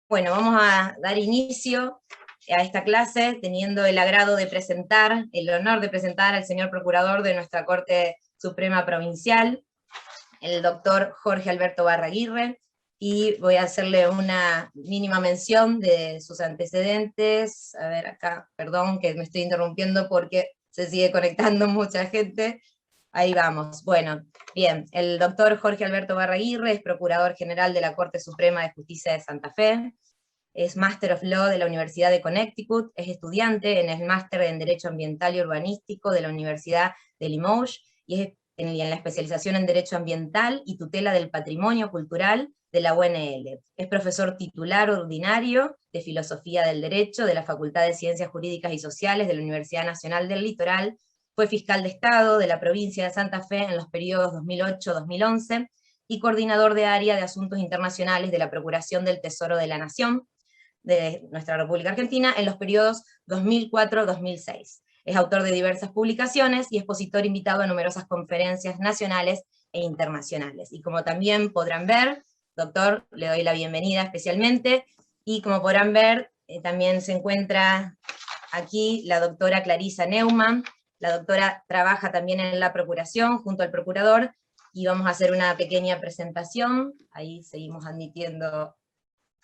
Bueno, vamos a dar inicio a esta clase teniendo el agrado de presentar, el honor de presentar al señor Procurador de nuestra Corte Suprema Provincial, el doctor Jorge Alberto Barraguirre, y voy a hacerle una mínima mención de sus antecedentes. A ver acá, perdón que me estoy interrumpiendo porque se sigue conectando mucha gente. Ahí vamos. Bueno, bien, el doctor Jorge Alberto Barraguirre es Procurador General de la Corte Suprema de Justicia de Santa Fe, es Master of Law de la Universidad de Connecticut, es estudiante en el Máster en Derecho Ambiental y Urbanístico de la Universidad de Limoges, y es en la especialización en Derecho Ambiental y Tutela del Patrimonio Cultural de la UNL. Es profesor titular ordinario de Filosofía del Derecho de la Facultad de Ciencias Jurídicas y Sociales de la Universidad Nacional del Litoral, fue fiscal de Estado de la provincia de Santa Fe en los periodos 2008-2011, y coordinador de área de asuntos internacionales de la Procuración del Tesoro de la Nación de nuestra República Argentina en los periodos 2004-2006. Es autor de diversas publicaciones y expositor invitado a numerosas conferencias nacionales e internacionales. Y como también podrán ver, doctor, le doy la bienvenida especialmente, y como podrán ver, también se encuentra aquí la doctora Clarisa Neumann. La doctora trabaja también en la Procuración junto al Procurador, y vamos a hacer una pequeña presentación. Ahí seguimos admitiendo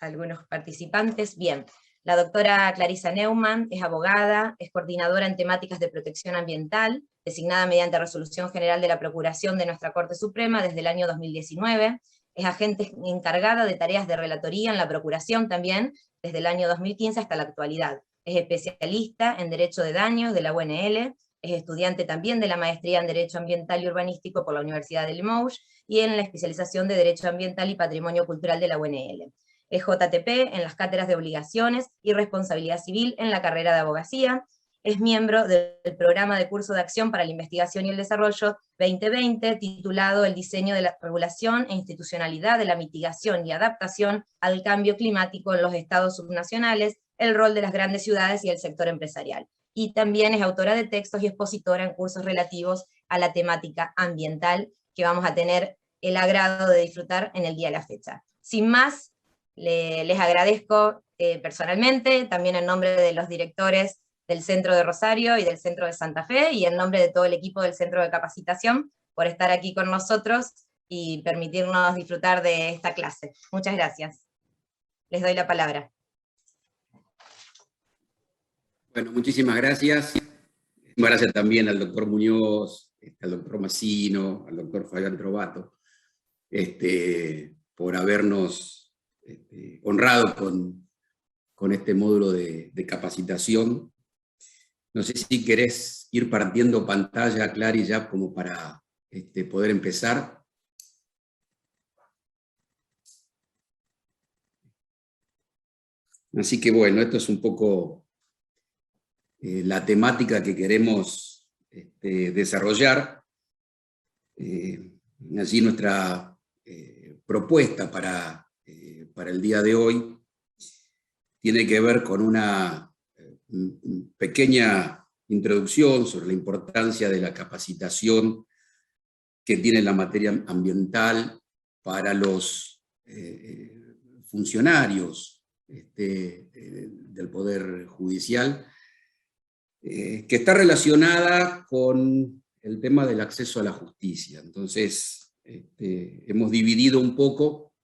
algunos participantes. Bien, la doctora Clarisa Neumann es abogada, es coordinadora en temáticas de protección ambiental, designada mediante resolución general de la Procuración de nuestra Corte Suprema desde el año 2019, es agente encargada de tareas de relatoría en la Procuración también desde el año 2015 hasta la actualidad. Es especialista en Derecho de Daños de la UNL, es estudiante también de la Maestría en Derecho Ambiental y Urbanístico por la Universidad de Limoges, y en la especialización de Derecho Ambiental y Patrimonio Cultural de la UNL. Es JTP en las cátedras de Obligaciones y Responsabilidad Civil en la carrera de Abogacía, es miembro del programa de curso de acción para la investigación y el desarrollo 2020, titulado El diseño de la regulación e institucionalidad de la mitigación y adaptación al cambio climático en los estados subnacionales, el rol de las grandes ciudades y el sector empresarial. Y también es autora de textos y expositora en cursos relativos a la temática ambiental, que vamos a tener el agrado de disfrutar en el día de la fecha. Sin más, les agradezco personalmente, también en nombre de los directores del Centro de Rosario y del Centro de Santa Fe, y en nombre de todo el equipo del Centro de Capacitación, por estar aquí con nosotros y permitirnos disfrutar de esta clase. Muchas gracias. Les doy la palabra. Bueno, muchísimas gracias. Gracias también al doctor Muñoz, al doctor Massino, al doctor Fabián Trovato, por habernos honrado con este módulo de capacitación. No sé si querés ir partiendo pantalla, Clary, ya como para poder empezar. Así que bueno, esto es un poco la temática que queremos desarrollar. Allí nuestra propuesta para el día de hoy tiene que ver con una pequeña introducción sobre la importancia de la capacitación que tiene la materia ambiental para los funcionarios del Poder Judicial, que está relacionada con el tema del acceso a la justicia. Entonces, hemos dividido un poco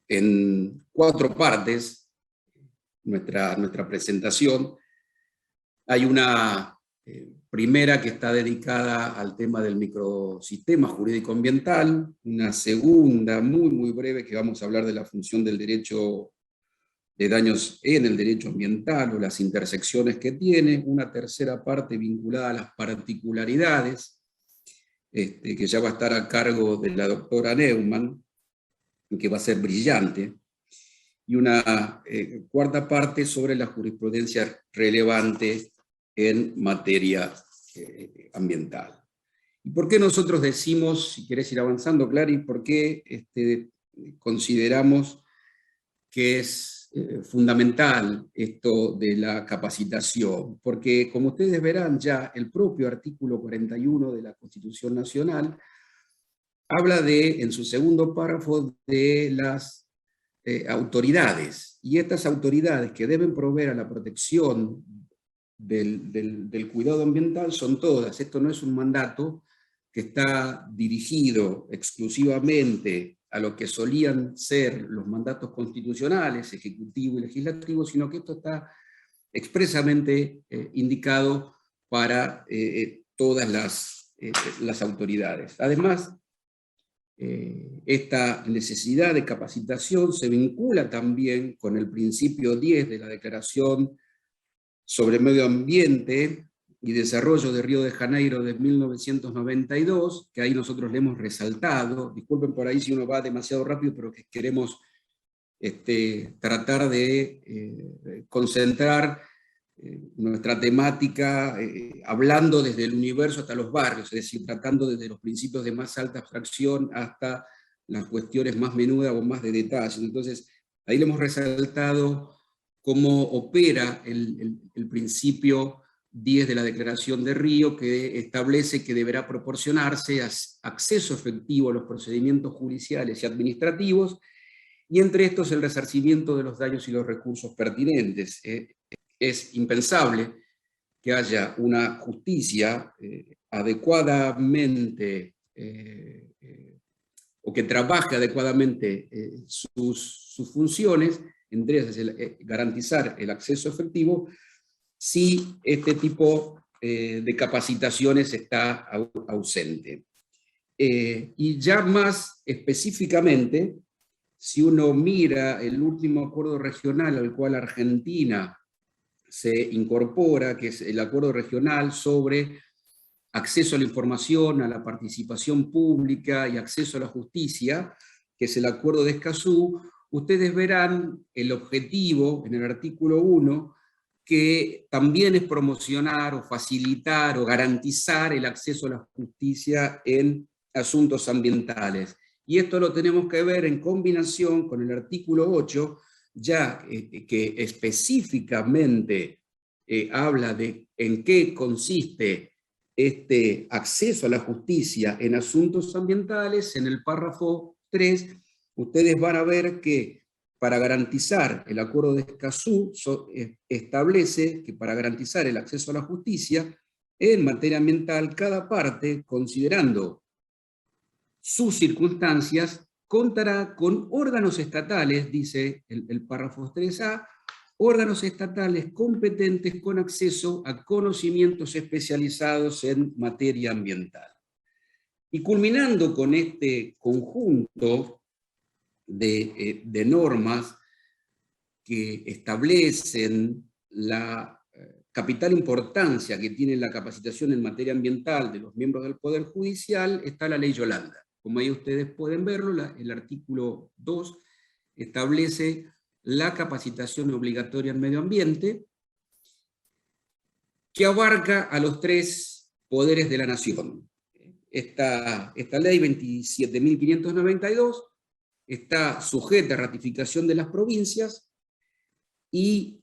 en 4 partes nuestra presentación. Hay una primera que está dedicada al tema del microsistema jurídico ambiental, una segunda muy, muy breve que vamos a hablar de la función del derecho de daños en el derecho ambiental o las intersecciones que tiene, una tercera parte vinculada a las particularidades, que ya va a estar a cargo de la doctora Neumann, que va a ser brillante, y una cuarta parte sobre la jurisprudencia relevante en materia ambiental. ¿Y por qué nosotros decimos, si querés ir avanzando, Clary, por qué consideramos que es fundamental esto de la capacitación? Porque, como ustedes verán ya, el propio artículo 41 de la Constitución Nacional habla en su segundo párrafo, de las autoridades, y estas autoridades que deben proveer a la protección del cuidado ambiental son todas. Esto no es un mandato que está dirigido exclusivamente a lo que solían ser los mandatos constitucionales, ejecutivo y legislativo, sino que esto está expresamente indicado para todas las autoridades. Además, esta necesidad de capacitación se vincula también con el principio 10 de la Declaración sobre Medio Ambiente y Desarrollo de Río de Janeiro de 1992, que ahí nosotros le hemos resaltado. Disculpen por ahí si uno va demasiado rápido, pero que queremos tratar de concentrar nuestra temática hablando desde el universo hasta los barrios, es decir, tratando desde los principios de más alta abstracción hasta las cuestiones más menudas o más de detalle. Entonces, ahí le hemos resaltado cómo opera el principio 10 de la Declaración de Río, que establece que deberá proporcionarse acceso efectivo a los procedimientos judiciales y administrativos, y entre estos el resarcimiento de los daños y los recursos pertinentes. Es impensable que haya una justicia adecuadamente, o que trabaje adecuadamente sus funciones, entre ellas garantizar el acceso efectivo, si este tipo de capacitaciones está ausente. Y ya más específicamente, si uno mira el último acuerdo regional al cual Argentina se incorpora, que es el acuerdo regional sobre acceso a la información, a la participación pública y acceso a la justicia, que es el acuerdo de Escazú, ustedes verán el objetivo en el artículo 1, que también es promocionar o facilitar o garantizar el acceso a la justicia en asuntos ambientales. Y esto lo tenemos que ver en combinación con el artículo 8, ya que específicamente habla de en qué consiste este acceso a la justicia en asuntos ambientales. En el párrafo 3, ustedes van a ver que para garantizar el acuerdo de Escazú, establece que para garantizar el acceso a la justicia en materia ambiental, cada parte, considerando sus circunstancias, contará con órganos estatales, dice el párrafo 3A, órganos estatales competentes con acceso a conocimientos especializados en materia ambiental. Y culminando con este conjunto de normas que establecen la capital importancia que tiene la capacitación en materia ambiental de los miembros del Poder Judicial, está la Ley Yolanda. Como ahí ustedes pueden verlo, el artículo 2 establece la capacitación obligatoria en medio ambiente, que abarca a los 3 poderes de la nación. Esta ley 27.592 está sujeta a ratificación de las provincias y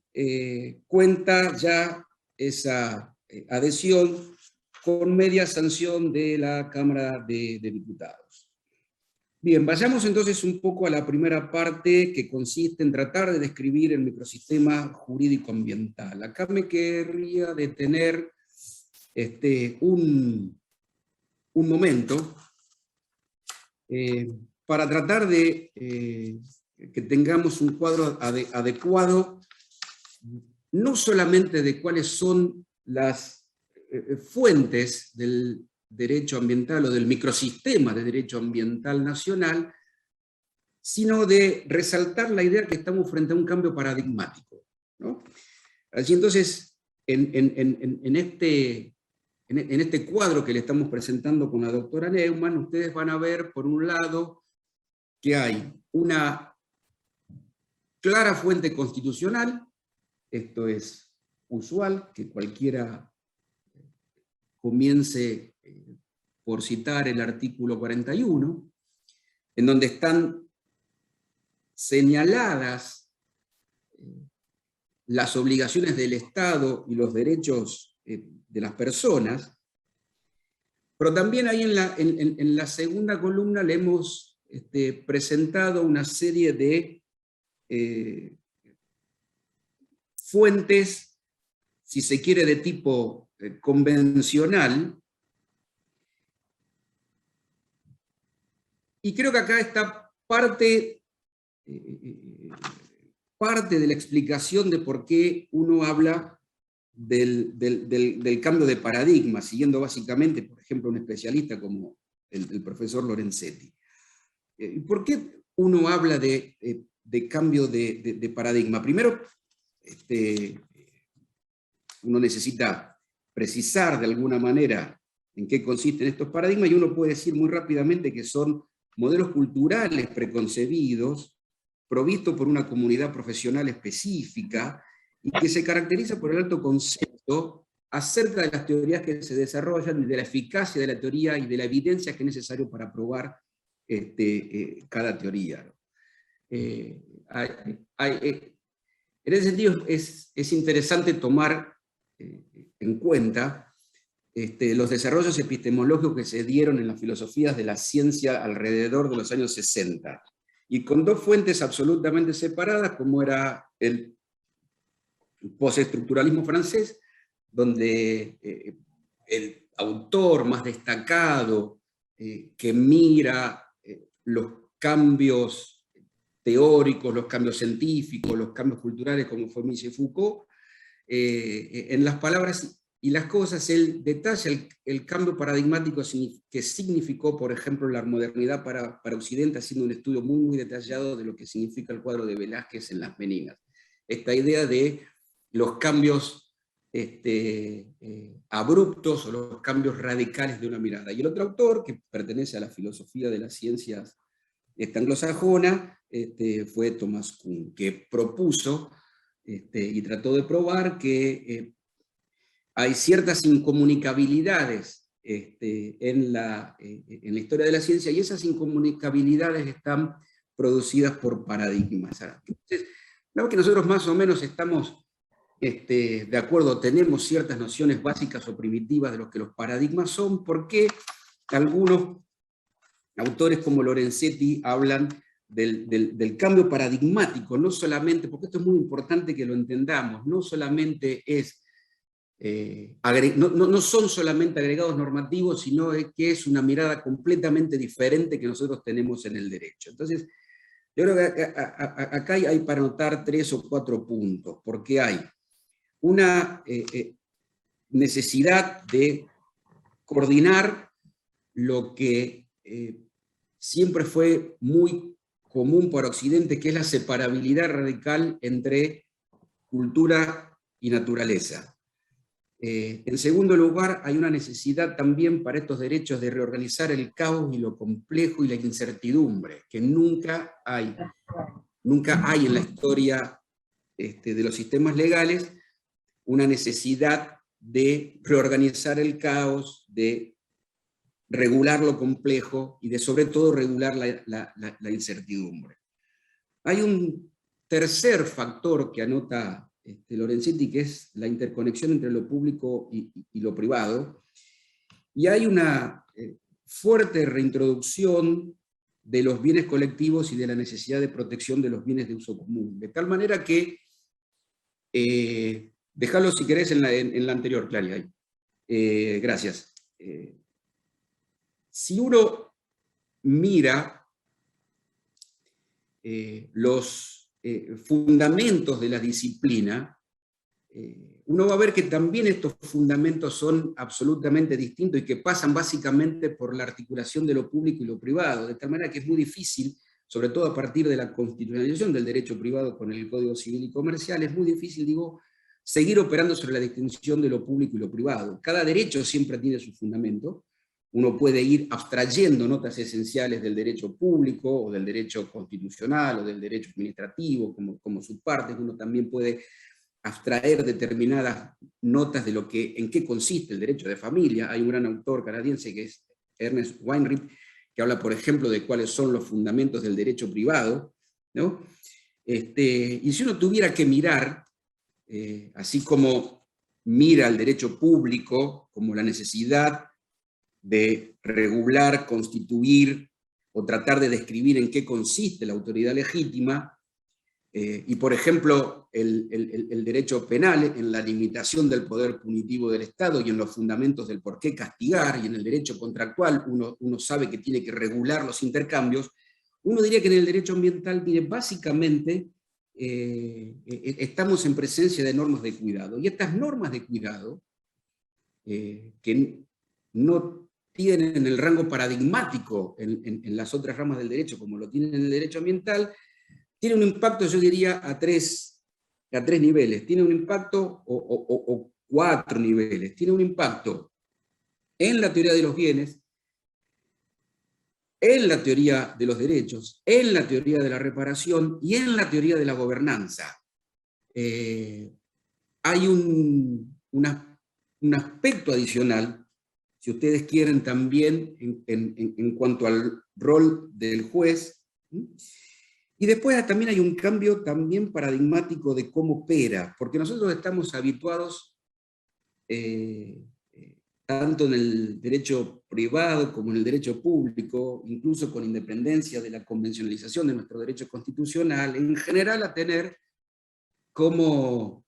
cuenta ya esa adhesión con media sanción de la Cámara de Diputados. Bien, vayamos entonces un poco a la primera parte, que consiste en tratar de describir el microsistema jurídico ambiental. Acá me querría detener un momento para tratar de que tengamos un cuadro adecuado, no solamente de cuáles son las fuentes del derecho ambiental o del microsistema de derecho ambiental nacional, sino de resaltar la idea que estamos frente a un cambio paradigmático, ¿no? Así entonces, en este cuadro que le estamos presentando con la doctora Neumann, ustedes van a ver, por un lado, que hay una clara fuente constitucional. Esto es usual, que cualquiera comience por citar el artículo 41, en donde están señaladas las obligaciones del Estado y los derechos de las personas, Pero también ahí en la segunda columna le hemos presentado una serie de fuentes, si se quiere, de tipo convencional. Y creo que acá está parte de la explicación de por qué uno habla del cambio de paradigma, siguiendo básicamente, por ejemplo, un especialista como el profesor Lorenzetti. ¿Por qué uno habla de cambio de paradigma? Primero, uno necesita precisar de alguna manera en qué consisten estos paradigmas, y uno puede decir muy rápidamente que son modelos culturales preconcebidos, provistos por una comunidad profesional específica, y que se caracteriza por el alto concepto acerca de las teorías que se desarrollan, y de la eficacia de la teoría y de la evidencia que es necesario para probar cada teoría. En ese sentido es interesante tomar en cuenta los desarrollos epistemológicos que se dieron en las filosofías de la ciencia alrededor de los años 60, y con dos fuentes absolutamente separadas, como era el postestructuralismo francés, donde el autor más destacado que mira los cambios teóricos, los cambios científicos, los cambios culturales, como fue Michel Foucault, en las palabras y las cosas, él detalla el cambio paradigmático que significó, por ejemplo, la modernidad para Occidente, haciendo un estudio muy, muy detallado de lo que significa el cuadro de Velázquez en Las Meninas. Esta idea de los cambios abruptos o los cambios radicales de una mirada. Y el otro autor, que pertenece a la filosofía de las ciencias anglosajona, fue Thomas Kuhn, que propuso y trató de probar que hay ciertas incomunicabilidades en la historia de la ciencia, y esas incomunicabilidades están producidas por paradigmas. Entonces, claro que nosotros más o menos estamos de acuerdo, tenemos ciertas nociones básicas o primitivas de lo que los paradigmas son, porque algunos autores como Lorenzetti hablan del cambio paradigmático, no solamente, porque esto es muy importante que lo entendamos, no solamente es, no son solamente agregados normativos, sino que es una mirada completamente diferente que nosotros tenemos en el derecho. Entonces, yo creo que acá hay para notar 3 o 4 puntos, porque hay una necesidad de coordinar lo que siempre fue muy común para Occidente, que es la separabilidad radical entre cultura y naturaleza. En segundo lugar, hay una necesidad también para estos derechos de reorganizar el caos y lo complejo y la incertidumbre, que nunca hay en la historia de los sistemas legales, una necesidad de reorganizar el caos, de regular lo complejo y de sobre todo regular la incertidumbre. Hay un tercer factor que anota Lorenzetti, que es la interconexión entre lo público y lo privado, y hay una fuerte reintroducción de los bienes colectivos y de la necesidad de protección de los bienes de uso común, de tal manera que déjalo si querés en la anterior, Claria. Gracias. Si uno mira los fundamentos de la disciplina, uno va a ver que también estos fundamentos son absolutamente distintos y que pasan básicamente por la articulación de lo público y lo privado, de tal manera que es muy difícil, sobre todo a partir de la constitucionalización del derecho privado con el Código Civil y Comercial, es muy difícil, digo, seguir operando sobre la distinción de lo público y lo privado. Cada derecho siempre tiene su fundamento. Uno puede ir abstrayendo notas esenciales del derecho público, o del derecho constitucional, o del derecho administrativo, como subpartes. Uno también puede abstraer determinadas notas de en qué consiste el derecho de familia. Hay un gran autor canadiense que es Ernest Weinrib, que habla, por ejemplo, de cuáles son los fundamentos del derecho privado, ¿no? Y si uno tuviera que mirar, así como mira el derecho público como la necesidad de regular, constituir o tratar de describir en qué consiste la autoridad legítima, y por ejemplo el derecho penal en la limitación del poder punitivo del Estado y en los fundamentos del por qué castigar, y en el derecho contractual uno sabe que tiene que regular los intercambios. Uno diría que en el derecho ambiental, mire, básicamente estamos en presencia de normas de cuidado, y estas normas de cuidado, que no tienen el rango paradigmático en las otras ramas del derecho como lo tienen en el derecho ambiental, tiene un impacto, yo diría, a tres niveles. Tiene un impacto, o cuatro niveles. Tiene un impacto en la teoría de los bienes, en la teoría de los derechos, en la teoría de la reparación y en la teoría de la gobernanza. Hay un aspecto adicional, si ustedes quieren, también en cuanto al rol del juez. Y después también hay un cambio también paradigmático de cómo opera, porque nosotros estamos habituados, tanto en el derecho privado como en el derecho público, incluso con independencia de la convencionalización de nuestro derecho constitucional, en general a tener como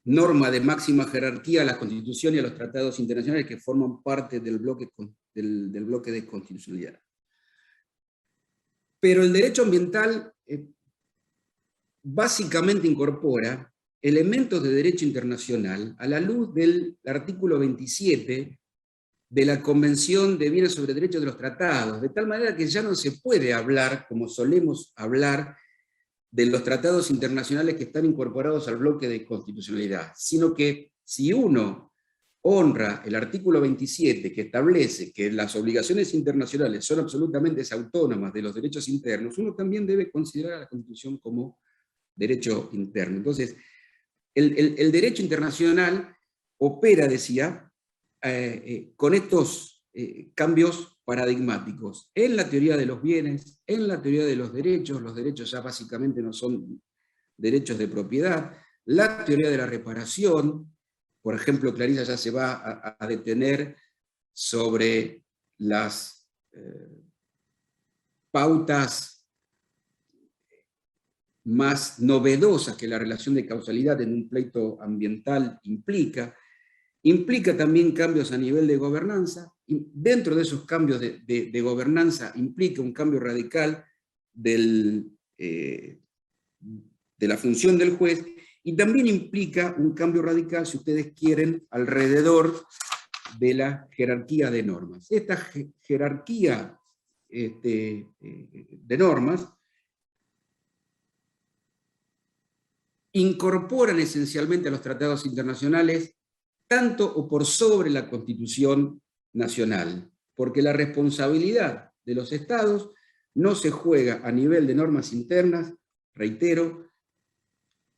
norma de máxima jerarquía a la Constitución y a los tratados internacionales que forman parte del bloque de constitucionalidad. Pero el derecho ambiental básicamente incorpora elementos de derecho internacional a la luz del artículo 27 de la Convención de Bienes sobre Derechos de los Tratados, de tal manera que ya no se puede hablar, como solemos hablar, de los tratados internacionales que están incorporados al bloque de constitucionalidad, sino que si uno honra el artículo 27, que establece que las obligaciones internacionales son absolutamente autónomas de los derechos internos, uno también debe considerar a la Constitución como derecho interno. Entonces, el derecho internacional opera, decía, con estos cambios paradigmáticos en la teoría de los bienes, en la teoría de los derechos ya básicamente no son derechos de propiedad, la teoría de la reparación. Por ejemplo, Clarisa ya se va a detener sobre las pautas más novedosas que la relación de causalidad en un pleito ambiental implica. Implica también cambios a nivel de gobernanza, y dentro de esos cambios de gobernanza implica un cambio radical de la función del juez, y también implica un cambio radical, si ustedes quieren, alrededor de la jerarquía de normas. Esta jerarquía de normas incorporan esencialmente a los tratados internacionales tanto o por sobre la Constitución nacional, porque la responsabilidad de los estados no se juega a nivel de normas internas, reitero,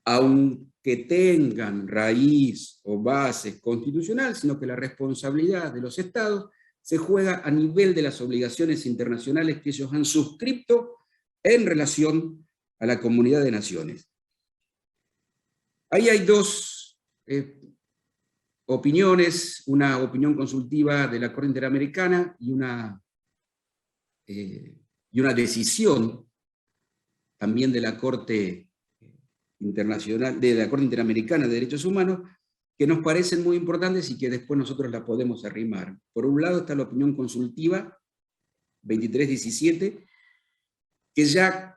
aunque tengan raíz o base constitucional, sino que la responsabilidad de los estados se juega a nivel de las obligaciones internacionales que ellos han suscrito en relación a la comunidad de naciones. Ahí hay dos opiniones, una opinión consultiva de la Corte Interamericana y una decisión también de la Corte Internacional, de la Corte Interamericana de Derechos Humanos, que nos parecen muy importantes y que después nosotros la podemos arrimar. Por un lado está la opinión consultiva 2317, que ya,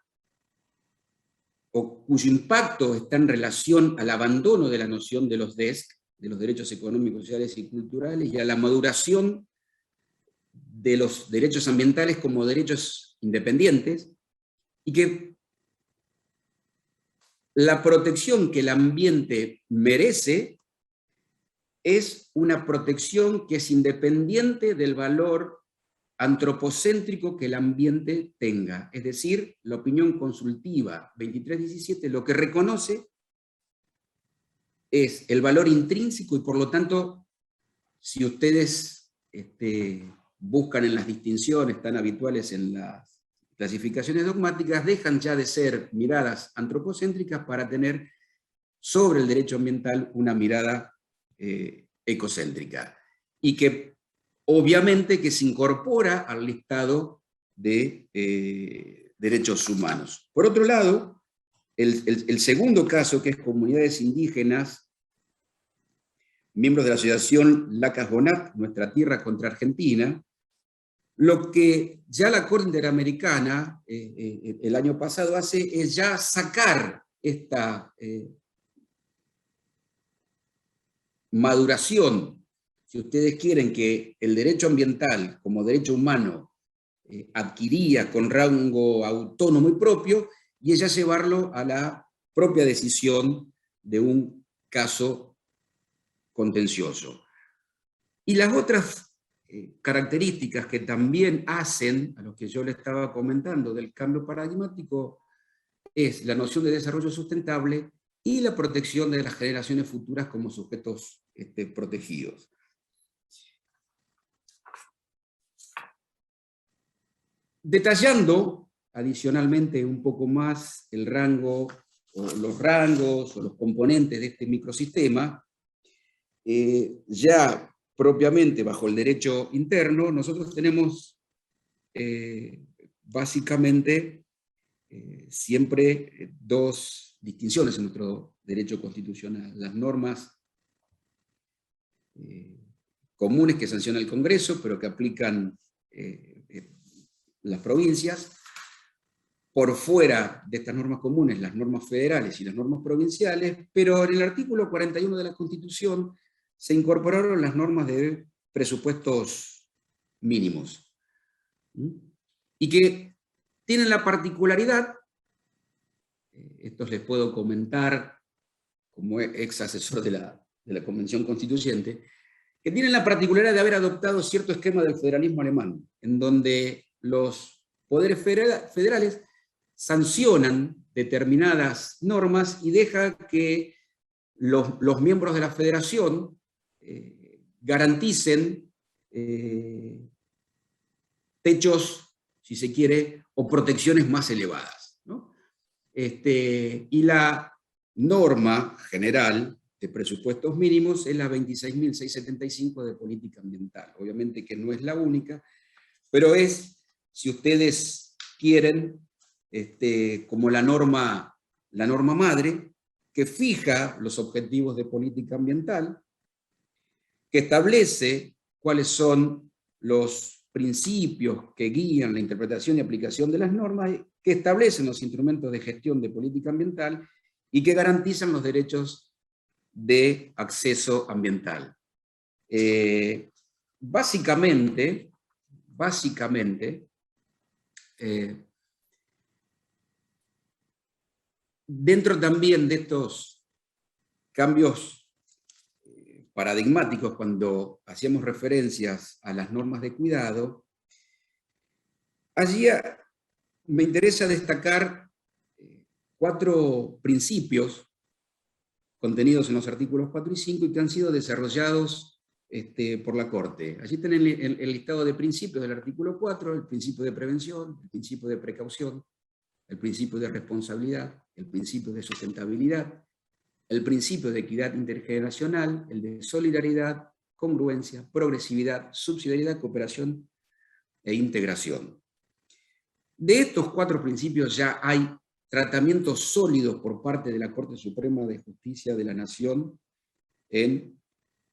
o cuyo impacto está en relación al abandono de la noción de los DESC, de los derechos económicos, sociales y culturales, y a la maduración de los derechos ambientales como derechos independientes, y que la protección que el ambiente merece es una protección que es independiente del valor antropocéntrico que el ambiente tenga. Es decir, la opinión consultiva 2317 lo que reconoce es el valor intrínseco, y por lo tanto, si ustedes buscan en las distinciones tan habituales en las clasificaciones dogmáticas, dejan ya de ser miradas antropocéntricas para tener sobre el derecho ambiental una mirada ecocéntrica. y que obviamente que se incorpora al listado de derechos humanos. Por otro lado, el segundo caso, que es comunidades indígenas, miembros de la asociación Lacas-Bonat, Nuestra Tierra contra Argentina, lo que ya la Corte Interamericana el año pasado hace es ya sacar esta maduración, si ustedes quieren, que el derecho ambiental como derecho humano adquiría con rango autónomo y propio, y ella llevarlo a la propia decisión de un caso contencioso. Y las otras características que también hacen, a lo que yo le estaba comentando, del cambio paradigmático, es la noción de desarrollo sustentable y la protección de las generaciones futuras como sujetos protegidos. Detallando adicionalmente un poco más el rango, o los rangos, o los componentes de este microsistema, ya propiamente bajo el derecho interno, nosotros tenemos básicamente siempre dos distinciones en nuestro derecho constitucional: las normas comunes que sanciona el Congreso, pero que aplican las provincias. Por fuera de estas normas comunes, las normas federales y las normas provinciales, pero en el artículo 41 de la Constitución se incorporaron las normas de presupuestos mínimos, y que tienen la particularidad, esto les puedo comentar como ex asesor de la Convención Constituyente, que tienen la particularidad de haber adoptado cierto esquema del federalismo alemán, en donde los poderes federales sancionan determinadas normas y deja que los miembros de la federación garanticen techos, si se quiere, o protecciones más elevadas, ¿no? Y la norma general de presupuestos mínimos es la 26.675 de política ambiental. Obviamente que no es la única, pero es, si ustedes quieren, como la norma madre, que fija los objetivos de política ambiental, que establece cuáles son los principios que guían la interpretación y aplicación de las normas, que establecen los instrumentos de gestión de política ambiental y que garantizan los derechos de acceso ambiental. Básicamente, dentro también de estos cambios paradigmáticos, cuando hacíamos referencias a las normas de cuidado, allí me interesa destacar 4 principios contenidos en los artículos 4 y 5 y que han sido desarrollados por la Corte. Allí tienen el listado de principios del artículo 4, el principio de prevención, el principio de precaución, el principio de responsabilidad, el principio de sustentabilidad, el principio de equidad intergeneracional, el de solidaridad, congruencia, progresividad, subsidiariedad, cooperación e integración. De estos 4 principios ya hay tratamientos sólidos por parte de la Corte Suprema de Justicia de la Nación en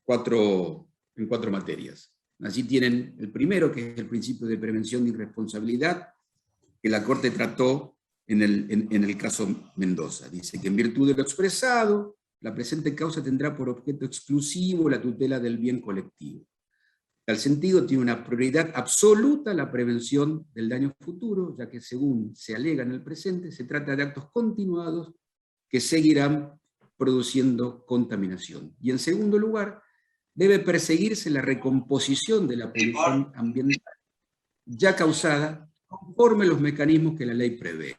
4 materias. Allí tienen el primero, que es el principio de prevención de irresponsabilidad, que la Corte trató en el caso Mendoza. Dice que en virtud de lo expresado, la presente causa tendrá por objeto exclusivo la tutela del bien colectivo. En tal sentido, tiene una prioridad absoluta la prevención del daño futuro, ya que según se alega en el presente, se trata de actos continuados que seguirán produciendo contaminación. Y en segundo lugar, debe perseguirse la recomposición de la polución ambiental ya causada conforme los mecanismos que la ley prevé.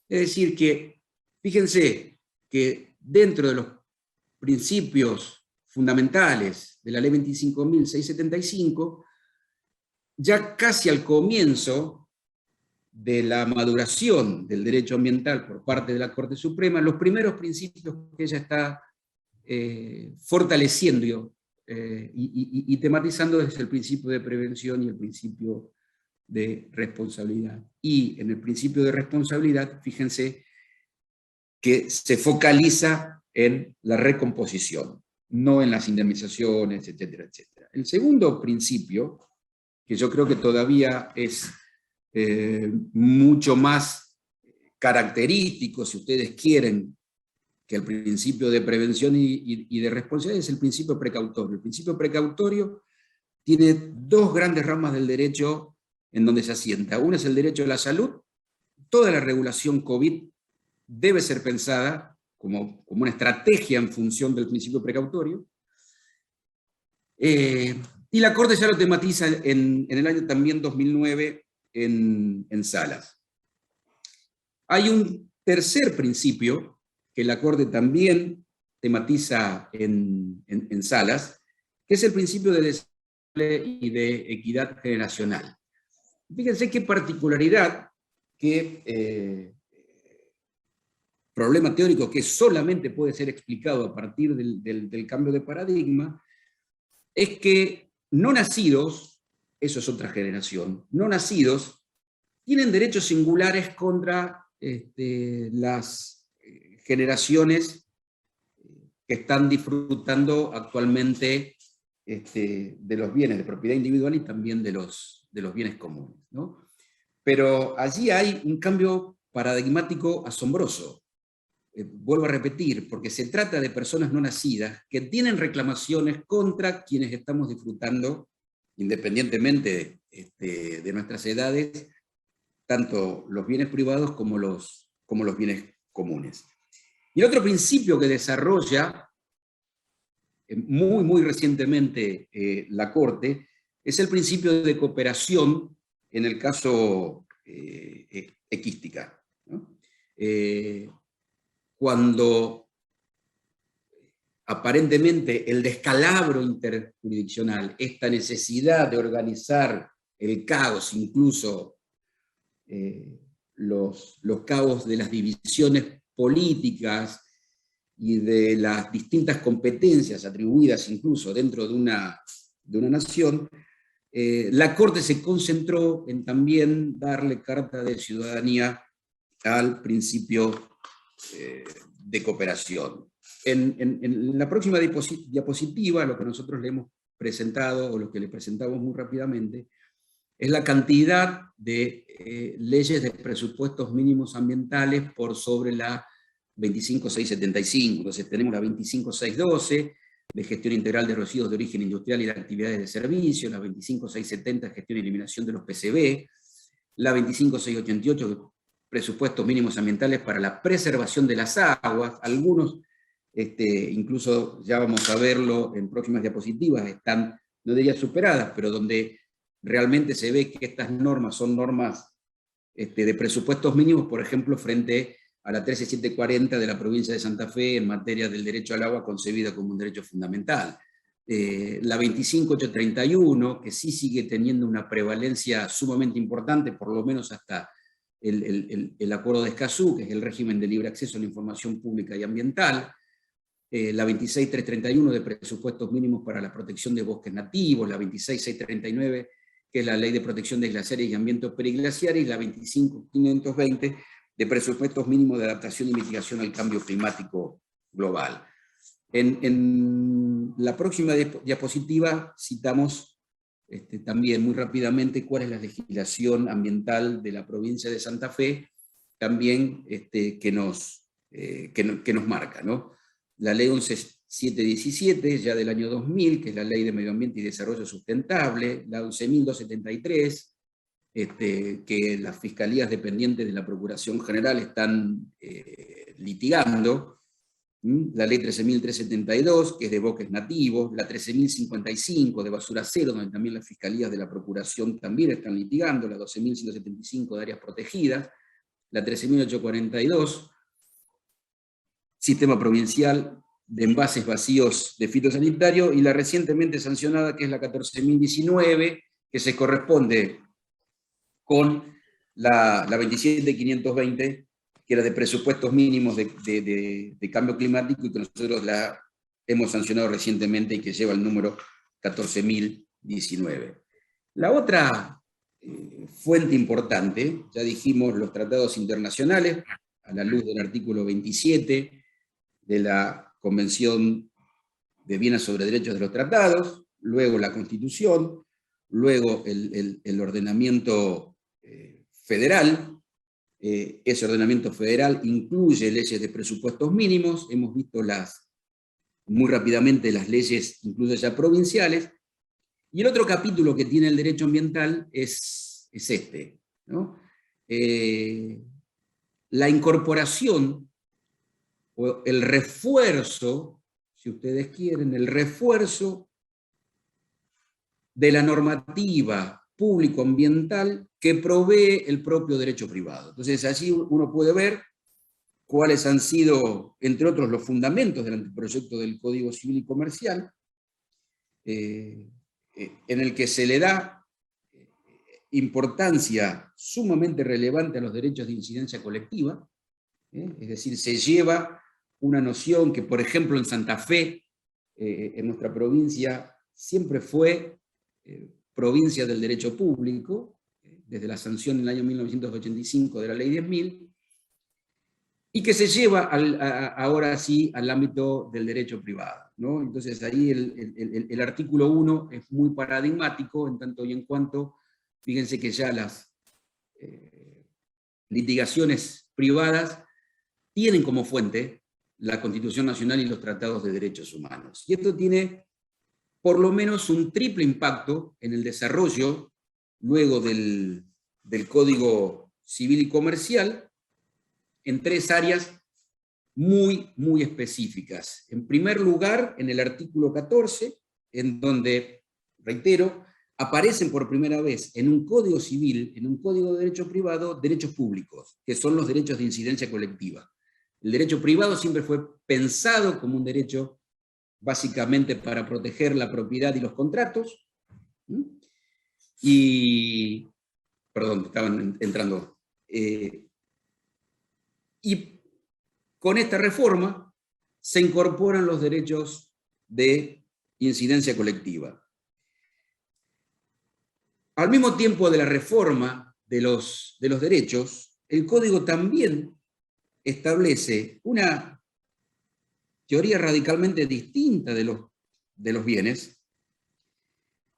Es decir que, fíjense que dentro de los principios fundamentales de la ley 25.675, ya casi al comienzo de la maduración del derecho ambiental por parte de la Corte Suprema, los primeros principios que ella está fortaleciendo y tematizando desde el principio de prevención y el principio de responsabilidad. Y en el principio de responsabilidad, fíjense que se focaliza en la recomposición, no en las indemnizaciones, etcétera, etcétera. El segundo principio, que yo creo que todavía es mucho más característico, si ustedes quieren, que el principio de prevención y de responsabilidad, es el principio precautorio. El principio precautorio tiene dos grandes ramas del derecho en donde se asienta. Una es el derecho a la salud. Toda la regulación COVID debe ser pensada como una estrategia en función del principio precautorio. Y la Corte ya lo tematiza en el año también 2009 en Salas. Hay un tercer principio que la Corte también tematiza en Salas, que es el principio de desigualdad y de equidad generacional. Fíjense qué particularidad, qué problema teórico que solamente puede ser explicado a partir del cambio de paradigma, es que no nacidos, eso es otra generación, no nacidos tienen derechos singulares contra las generaciones que están disfrutando actualmente de los bienes de propiedad individual y también de los bienes comunes, ¿no? Pero allí hay un cambio paradigmático asombroso. Vuelvo a repetir, porque se trata de personas no nacidas que tienen reclamaciones contra quienes estamos disfrutando, independientemente de nuestras edades, tanto los bienes privados como los bienes comunes. Y el otro principio que desarrolla muy, muy recientemente la Corte es el principio de cooperación en el caso equística, ¿no? Cuando aparentemente el descalabro interjurisdiccional, esta necesidad de organizar el caos, incluso los caos de las divisiones políticas y de las distintas competencias atribuidas incluso dentro de una nación, la Corte se concentró en también darle carta de ciudadanía al principio de cooperación. En la próxima diapositiva, lo que nosotros le hemos presentado, o lo que le presentamos muy rápidamente, es la cantidad de leyes de presupuestos mínimos ambientales por sobre la 25.675. Entonces tenemos la 25.612, de gestión integral de residuos de origen industrial y de actividades de servicio, la 25.670, gestión y eliminación de los PCB, la 25.688, de presupuestos mínimos ambientales para la preservación de las aguas. Algunos, incluso ya vamos a verlo en próximas diapositivas, están, no diría superadas, pero donde realmente se ve que estas normas son normas de presupuestos mínimos, por ejemplo, frente a la 13740 de la provincia de Santa Fe en materia del derecho al agua concebida como un derecho fundamental. La 25831, que sí sigue teniendo una prevalencia sumamente importante, por lo menos hasta el Acuerdo de Escazú, que es el régimen de libre acceso a la información pública y ambiental. La 26331 de presupuestos mínimos para la protección de bosques nativos, la 26639, que es la Ley de Protección de Glaciares y Ambientes Periglaciares, y la 25520 de presupuestos mínimos de adaptación y mitigación al cambio climático global. En la próxima diapositiva citamos también muy rápidamente cuál es la legislación ambiental de la provincia de Santa Fe, también que nos marca, ¿no? La ley 11717, ya del año 2000, que es la Ley de Medio Ambiente y Desarrollo Sustentable, la 11.273, que las fiscalías dependientes de la Procuración General están litigando, la ley 13.372, que es de bosques nativos, la 13.055 de basura cero, donde también las fiscalías de la Procuración también están litigando, la 12.175 de áreas protegidas, la 13.842, Sistema Provincial de Envases Vacíos de Fitosanitario, y la recientemente sancionada, que es la 14.019, que se corresponde con la 27.520, que era de presupuestos mínimos de cambio climático, y que nosotros la hemos sancionado recientemente y que lleva el número 14.019. La otra fuente importante, ya dijimos los tratados internacionales, a la luz del artículo 27 de la Convención de Viena sobre Derechos de los Tratados, luego la Constitución, luego el ordenamiento federal. Ese ordenamiento federal incluye leyes de presupuestos mínimos, hemos visto muy rápidamente las leyes incluso ya provinciales, y el otro capítulo que tiene el derecho ambiental es este, ¿no? La incorporación, o el refuerzo, si ustedes quieren, el refuerzo de la normativa público-ambiental que provee el propio derecho privado. Entonces allí uno puede ver cuáles han sido, entre otros, los fundamentos del anteproyecto del Código Civil y Comercial, en el que se le da importancia sumamente relevante a los derechos de incidencia colectiva, es decir, se lleva una noción que, por ejemplo, en Santa Fe, en nuestra provincia, siempre fue provincia del derecho público, desde la sanción en el año 1985 de la Ley 10.000, y que se lleva ahora sí al ámbito del derecho privado, ¿no? Entonces ahí el artículo 1 es muy paradigmático, en tanto y en cuanto, fíjense que ya las litigaciones privadas tienen como fuente la Constitución Nacional y los tratados de derechos humanos. Y esto tiene por lo menos un triple impacto en el desarrollo, luego del Código Civil y Comercial, en tres áreas muy, muy específicas. En primer lugar, en el artículo 14, en donde, reitero, aparecen por primera vez en un código civil, en un código de derecho privado, derechos públicos, que son los derechos de incidencia colectiva. El derecho privado siempre fue pensado como un derecho básicamente para proteger la propiedad y los contratos. Y, perdón, estaban entrando. Y con esta reforma se incorporan los derechos de incidencia colectiva. Al mismo tiempo de la reforma de los derechos, el Código también establece una teoría radicalmente distinta de los bienes,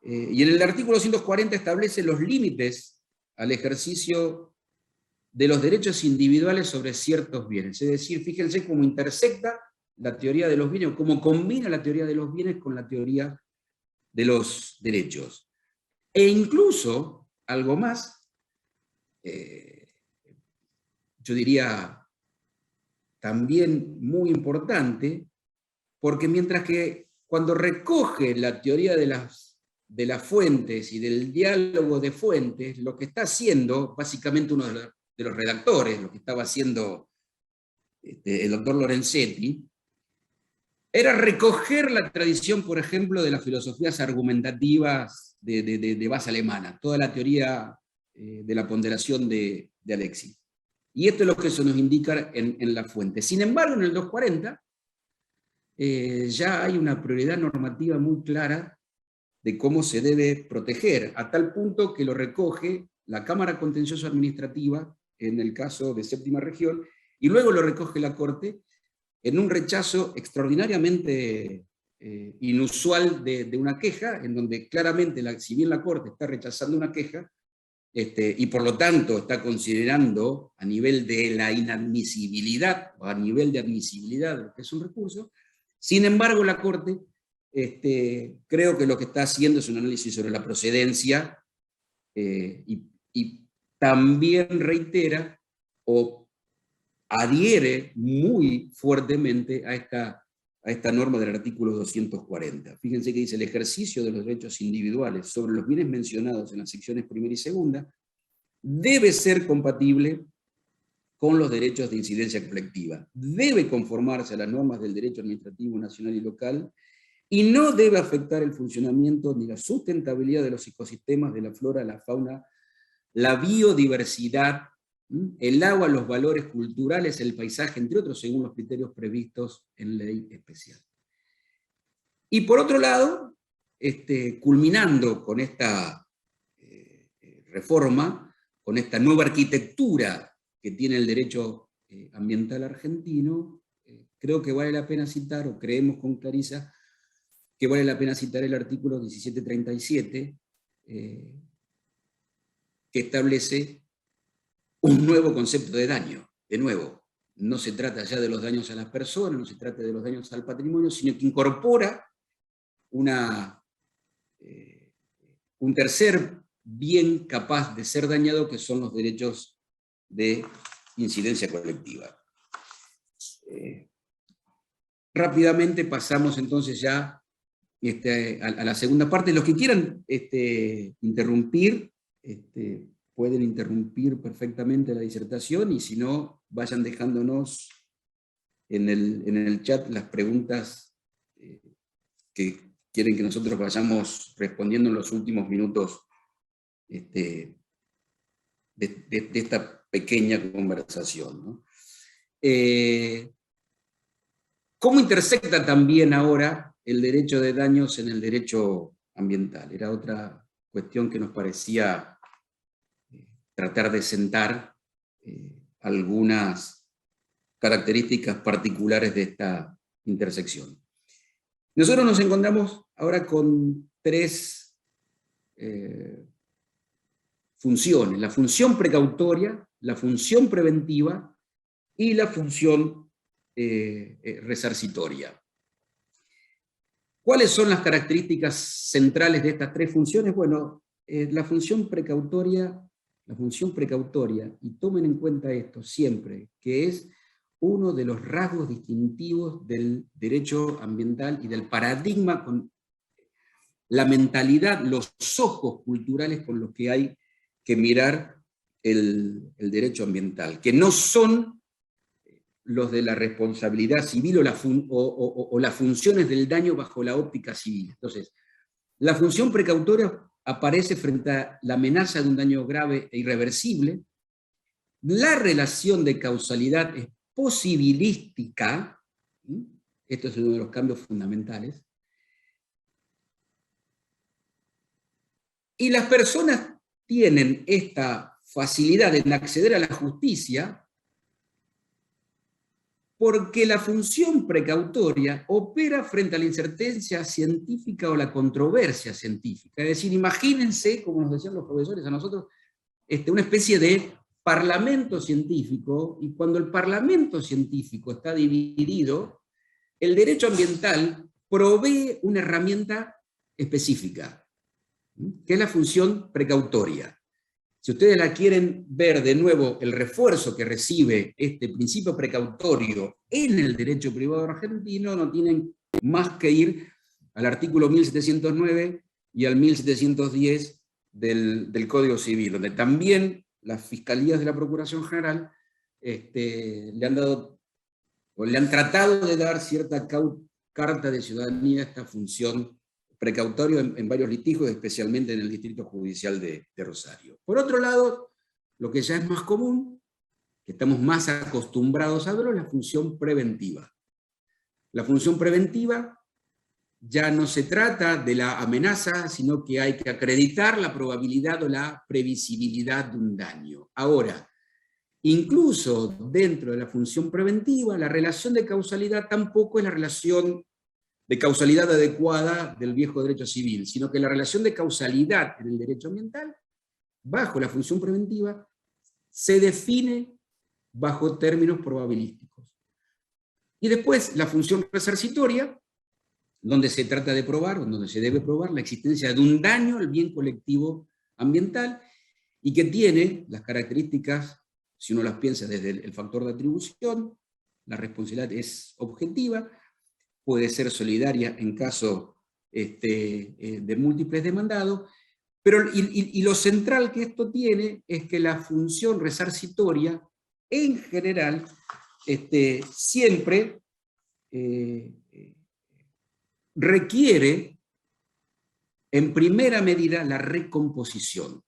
y en el artículo 240 establece los límites al ejercicio de los derechos individuales sobre ciertos bienes. Es decir, fíjense cómo intersecta la teoría de los bienes, cómo combina la teoría de los bienes con la teoría de los derechos. E incluso, algo más, yo diría también muy importante, porque mientras que cuando recoge la teoría de las fuentes y del diálogo de fuentes, lo que está haciendo, básicamente uno de los redactores, lo que estaba haciendo el doctor Lorenzetti, era recoger la tradición, por ejemplo, de las filosofías argumentativas de base alemana, toda la teoría de la ponderación de Alexis. Y esto es lo que se nos indica en la fuente. Sin embargo, en el 240 ya hay una prioridad normativa muy clara de cómo se debe proteger, a tal punto que lo recoge la Cámara Contencioso Administrativa, en el caso de Séptima Región, y luego lo recoge la Corte, en un rechazo extraordinariamente inusual de una queja, en donde claramente, si bien la Corte está rechazando una queja, y por lo tanto está considerando a nivel de la inadmisibilidad, o a nivel de admisibilidad, que es un recurso, sin embargo la Corte creo que lo que está haciendo es un análisis sobre la procedencia, y también reitera o adhiere muy fuertemente a esta norma del artículo 240. Fíjense que dice: el ejercicio de los derechos individuales sobre los bienes mencionados en las secciones primera y segunda debe ser compatible con los derechos de incidencia colectiva, debe conformarse a las normas del derecho administrativo nacional y local, y no debe afectar el funcionamiento ni la sustentabilidad de los ecosistemas, de la flora, la fauna, la biodiversidad, el agua, los valores culturales, el paisaje, entre otros, según los criterios previstos en ley especial. Y por otro lado, culminando con esta reforma, con esta nueva arquitectura que tiene el derecho ambiental argentino, creo que vale la pena citar, o creemos con Clarisa, que vale la pena citar el artículo 1737, que establece un nuevo concepto de daño. De nuevo, no se trata ya de los daños a las personas, no se trata de los daños al patrimonio, sino que incorpora un tercer bien capaz de ser dañado, que son los derechos de incidencia colectiva. Rápidamente pasamos entonces ya a la segunda parte. Los que quieran interrumpir, pueden interrumpir perfectamente la disertación, y si no, vayan dejándonos en el chat las preguntas que quieren que nosotros vayamos respondiendo en los últimos minutos de esta pequeña conversación, ¿no? ¿Cómo intersecta también ahora el derecho de daños en el derecho ambiental? Era otra cuestión que nos parecía tratar de sentar algunas características particulares de esta intersección. Nosotros nos encontramos ahora con tres funciones: la función precautoria, la función preventiva y la función resarcitoria. ¿Cuáles son las características centrales de estas tres funciones? Bueno, la función precautoria, y tomen en cuenta esto siempre, que es uno de los rasgos distintivos del derecho ambiental y del paradigma, con la mentalidad, los ojos culturales con los que hay que mirar el derecho ambiental, que no son los de la responsabilidad civil o las funciones del daño bajo la óptica civil. Entonces, la función precautoria aparece frente a la amenaza de un daño grave e irreversible. La relación de causalidad es posibilística, esto es uno de los cambios fundamentales, y las personas tienen esta facilidad en acceder a la justicia porque la función precautoria opera frente a la incerteza científica o la controversia científica. Es decir, imagínense, como nos decían los profesores a nosotros, una especie de parlamento científico, y cuando el parlamento científico está dividido, el derecho ambiental provee una herramienta específica, que es la función precautoria. Si ustedes la quieren ver de nuevo, el refuerzo que recibe este principio precautorio en el derecho privado argentino, no tienen más que ir al artículo 1709 y al 1710 del Código Civil, donde también las fiscalías de la Procuración General le han dado, o le han tratado de dar cierta carta de ciudadanía a esta función precautorio en varios litigios, especialmente en el Distrito Judicial de Rosario. Por otro lado, lo que ya es más común, que estamos más acostumbrados a verlo, es la función preventiva. La función preventiva ya no se trata de la amenaza, sino que hay que acreditar la probabilidad o la previsibilidad de un daño. Ahora, incluso dentro de la función preventiva, la relación de causalidad tampoco es la relación de causalidad adecuada del viejo derecho civil, sino que la relación de causalidad en el derecho ambiental, bajo la función preventiva, se define bajo términos probabilísticos. Y después la función resarcitoria, donde se trata de probar, o donde se debe probar la existencia de un daño al bien colectivo ambiental, y que tiene las características, si uno las piensa desde el factor de atribución, la responsabilidad es objetiva, puede ser solidaria en caso de múltiples demandados, pero y lo central que esto tiene es que la función resarcitoria, en general, siempre requiere, en primera medida, la recomposición.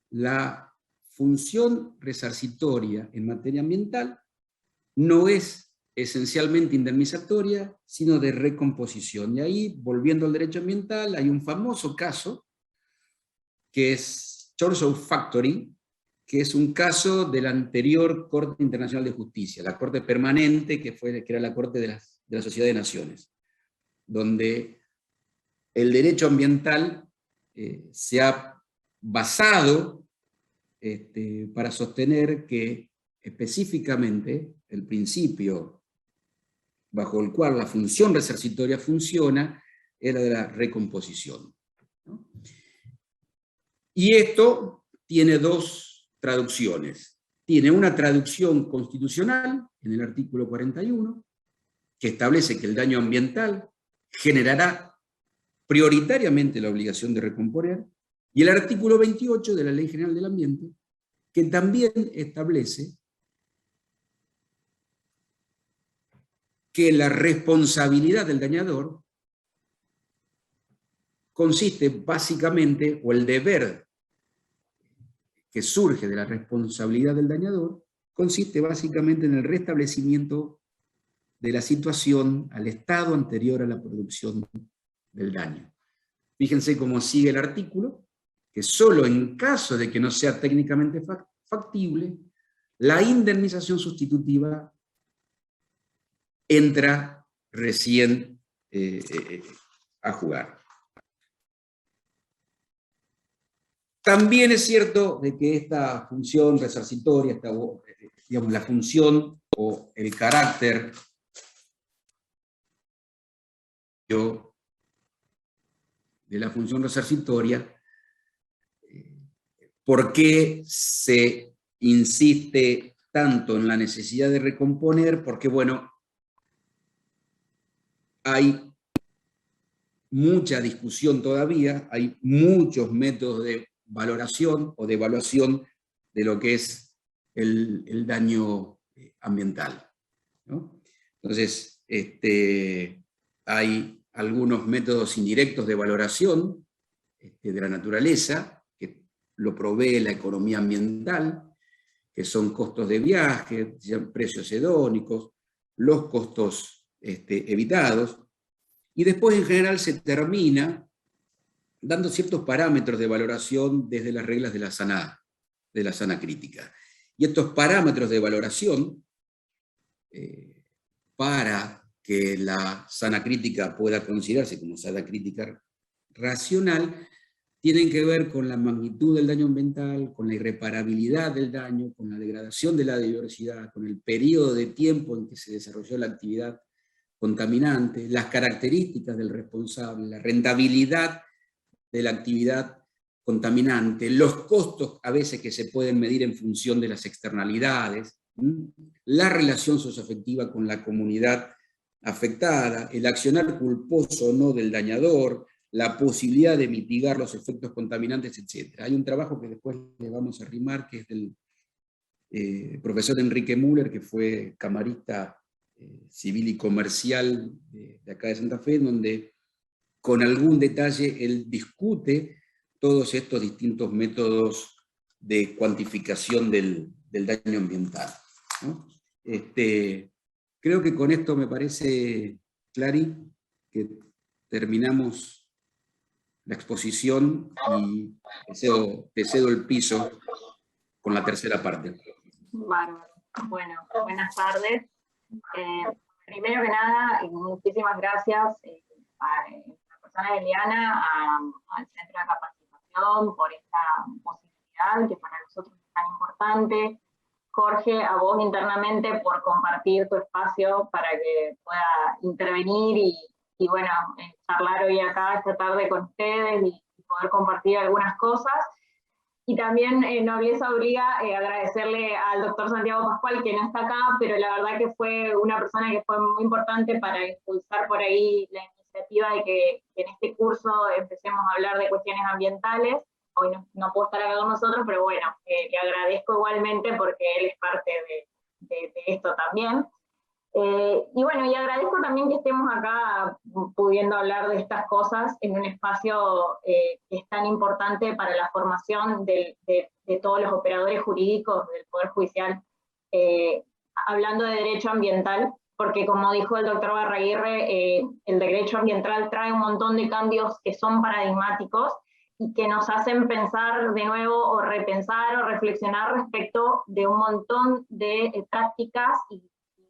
La función resarcitoria en materia ambiental no es esencialmente indemnizatoria, sino de recomposición. Y ahí, volviendo al derecho ambiental, hay un famoso caso, que es Chorso Factory, que es un caso de la anterior Corte Internacional de Justicia, la Corte Permanente, que era la Corte de la Sociedad de Naciones, donde el derecho ambiental se ha basado para sostener que específicamente el principio bajo el cual la función resarcitoria funciona es la de la recomposición, ¿no? Y esto tiene dos traducciones. Tiene una traducción constitucional en el artículo 41, que establece que el daño ambiental generará prioritariamente la obligación de recomponer, y el artículo 28 de la Ley General del Ambiente, que también establece que la responsabilidad del dañador consiste básicamente, o el deber que surge de la responsabilidad del dañador, consiste básicamente en el restablecimiento de la situación al estado anterior a la producción del daño. Fíjense cómo sigue el artículo, que solo en caso de que no sea técnicamente factible, la indemnización sustitutiva entra recién a jugar. También es cierto de que esta función resarcitoria, digamos, la función o el carácter de la función resarcitoria, ¿por qué se insiste tanto en la necesidad de recomponer? Porque, bueno, hay mucha discusión todavía, hay muchos métodos de valoración o de evaluación de lo que es el daño ambiental, ¿no? Entonces, hay algunos métodos indirectos de valoración de la naturaleza, que lo provee la economía ambiental, que son costos de viaje, precios hedónicos, los costos evitados, y después en general se termina dando ciertos parámetros de valoración desde las reglas de la sana crítica. Y estos parámetros de valoración, para que la sana crítica pueda considerarse como sana crítica racional, tienen que ver con la magnitud del daño ambiental, con la irreparabilidad del daño, con la degradación de la biodiversidad, con el periodo de tiempo en que se desarrolló la actividad contaminante, las características del responsable, la rentabilidad de la actividad contaminante, los costos a veces que se pueden medir en función de las externalidades, la relación socioafectiva con la comunidad afectada, el accionar culposo o no del dañador, la posibilidad de mitigar los efectos contaminantes, etc. Hay un trabajo que después le vamos a arrimar, que es del profesor Enrique Müller, que fue camarista civil y comercial de acá de Santa Fe, donde con algún detalle él discute todos estos distintos métodos de cuantificación del daño ambiental, ¿no? Creo que con esto me parece, Clary, que terminamos la exposición y te cedo el piso con la tercera parte. Bárbaro. Bueno, buenas tardes. Primero que nada, muchísimas gracias a la persona de Eliana, al Centro de Capacitación, por esta posibilidad que para nosotros es tan importante. Jorge, a vos internamente por compartir tu espacio para que pueda intervenir y bueno, charlar hoy acá esta tarde con ustedes y poder compartir algunas cosas. Y también nobleza obliga agradecerle al doctor Santiago Pascual, que no está acá, pero la verdad que fue una persona que fue muy importante para impulsar por ahí la iniciativa de que en este curso empecemos a hablar de cuestiones ambientales. Hoy no puedo estar acá con nosotros, pero bueno, le agradezco igualmente porque él es parte de esto también. Y bueno, y agradezco también que estemos acá pudiendo hablar de estas cosas en un espacio que es tan importante para la formación de todos los operadores jurídicos del Poder Judicial, hablando de derecho ambiental, porque como dijo el doctor Barraguirre, el derecho ambiental trae un montón de cambios que son paradigmáticos y que nos hacen pensar de nuevo o repensar o reflexionar respecto de un montón de prácticas y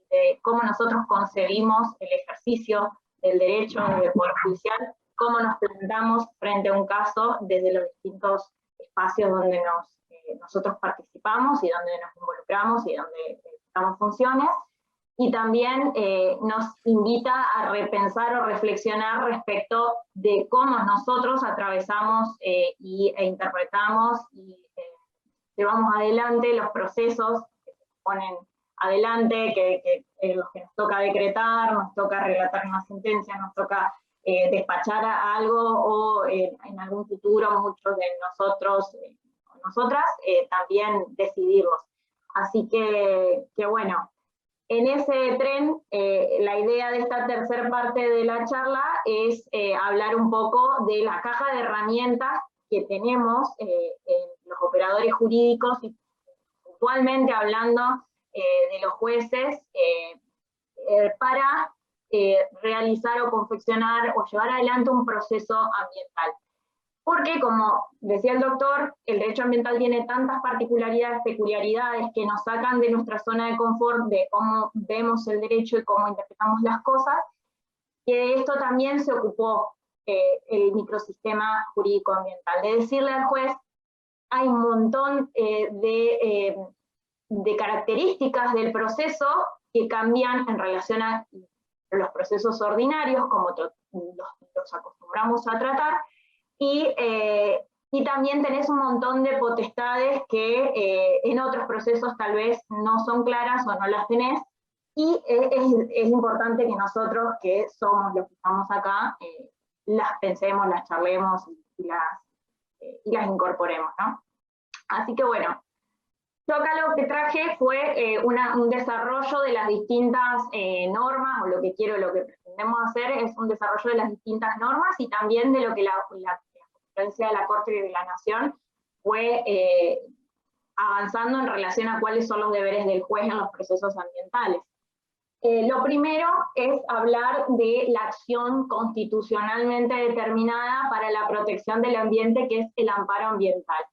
de cómo nosotros concebimos el ejercicio del derecho del Poder Judicial, cómo nos plantamos frente a un caso desde los distintos espacios donde nosotros participamos y donde nos involucramos y donde damos funciones, y también nos invita a repensar o reflexionar respecto de cómo nosotros atravesamos e interpretamos y llevamos adelante los procesos que se ponen adelante, los que nos toca decretar, nos toca relatar una sentencia, nos toca despachar a algo, o en algún futuro muchos de nosotros o nosotras también decidirlos. Así que bueno, en ese tren, la idea de esta tercera parte de la charla es hablar un poco de la caja de herramientas que tenemos en los operadores jurídicos, y puntualmente hablando de los jueces, para realizar o confeccionar o llevar adelante un proceso ambiental. Porque, como decía el doctor, el derecho ambiental tiene tantas particularidades, peculiaridades, que nos sacan de nuestra zona de confort, de cómo vemos el derecho y cómo interpretamos las cosas, que de esto también se ocupó el microsistema jurídico ambiental, de decirle al juez, hay un montón de características del proceso que cambian en relación a los procesos ordinarios, como los acostumbramos a tratar, y también tenés un montón de potestades que en otros procesos tal vez no son claras o no las tenés, y es importante que nosotros, que somos los que estamos acá, las pensemos, las charlemos y las incorporemos, ¿no? Así que bueno, yo acá lo que traje fue un desarrollo de las distintas normas, o lo que pretendemos hacer es un desarrollo de las distintas normas, y también de lo que la jurisprudencia de la Corte de la Nación fue avanzando en relación a cuáles son los deberes del juez en los procesos ambientales. Lo primero es hablar de la acción constitucionalmente determinada para la protección del ambiente, que es el amparo ambiental.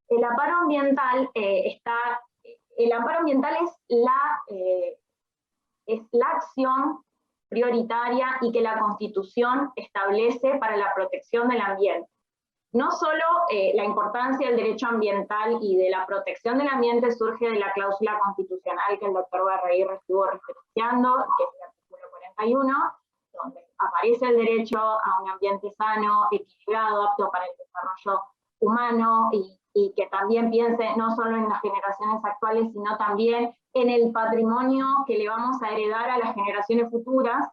El amparo ambiental es la acción prioritaria y que la Constitución establece para la protección del ambiente. No solo la importancia del derecho ambiental y de la protección del ambiente surge de la cláusula constitucional que el doctor Barraguirre estuvo referenciando, que es el artículo 41, donde aparece el derecho a un ambiente sano, equilibrado, apto para el desarrollo humano, y que también piense no solo en las generaciones actuales, sino también en el patrimonio que le vamos a heredar a las generaciones futuras,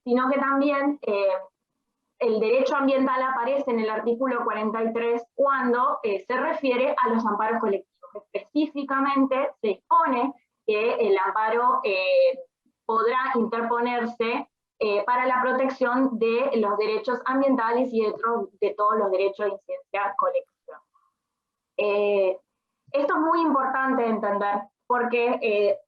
sino que también el derecho ambiental aparece en el artículo 43 cuando se refiere a los amparos colectivos. Específicamente se expone que el amparo podrá interponerse para la protección de los derechos ambientales y de todos los derechos de incidencia colectiva. Esto es muy importante de entender, porque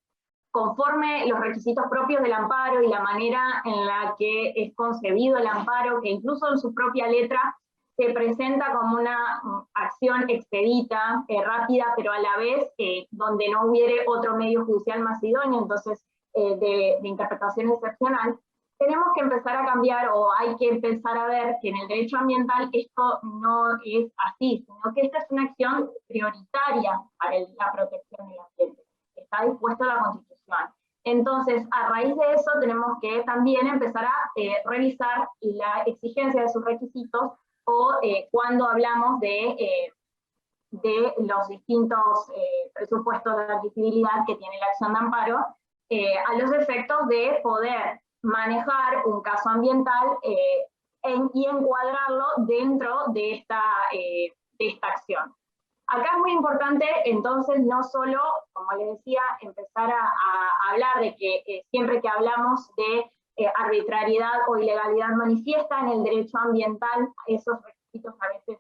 conforme los requisitos propios del amparo y la manera en la que es concebido el amparo, que incluso en su propia letra se presenta como una acción expedita, rápida, pero a la vez donde no hubiere otro medio judicial más idóneo, entonces de interpretación excepcional, tenemos que empezar a cambiar, o hay que empezar a ver que en el derecho ambiental esto no es así, sino que esta es una acción prioritaria para la protección del ambiente. Está dispuesto a la Constitución. Entonces, a raíz de eso tenemos que también empezar a revisar la exigencia de sus requisitos, o cuando hablamos de los distintos presupuestos de admisibilidad que tiene la acción de amparo, a los efectos de poder manejar un caso ambiental y encuadrarlo dentro de esta acción. Acá es muy importante, entonces, no solo, como les decía, empezar a hablar de que siempre que hablamos de arbitrariedad o ilegalidad manifiesta en el derecho ambiental, esos requisitos a veces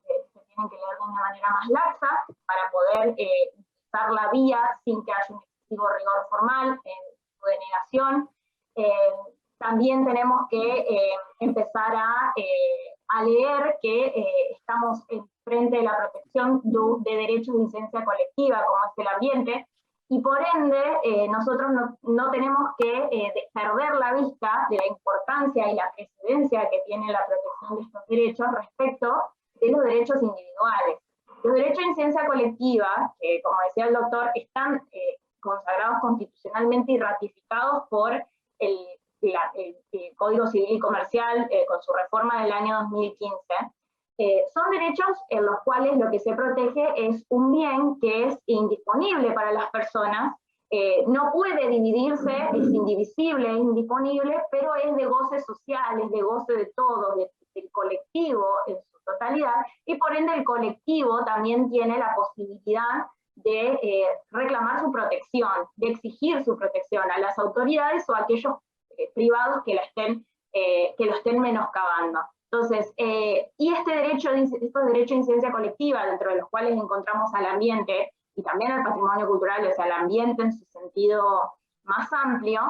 se tienen que leer de una manera más laxa para poder usar la vía sin que haya un excesivo rigor formal su denegación. También tenemos que empezar a leer que estamos frente a la protección de derechos de incidencia colectiva, como es el ambiente, y por ende nosotros no tenemos que perder la vista de la importancia y la precedencia que tiene la protección de estos derechos respecto de los derechos individuales. Los derechos de incidencia colectiva, que como decía el doctor, están consagrados constitucionalmente y ratificados por el Código Civil y Comercial con su reforma del año 2015, son derechos en los cuales lo que se protege es un bien que es indisponible para las personas, no puede dividirse, es indivisible, es indisponible, pero es de goce social, es de goce de todos, del colectivo en su totalidad, y por ende el colectivo también tiene la posibilidad de reclamar su protección, de exigir su protección a las autoridades o a aquellos privados que lo estén menoscabando. Entonces, y estos derechos de incidencia colectiva, dentro de los cuales encontramos al ambiente y también al patrimonio cultural, o sea, al ambiente en su sentido más amplio,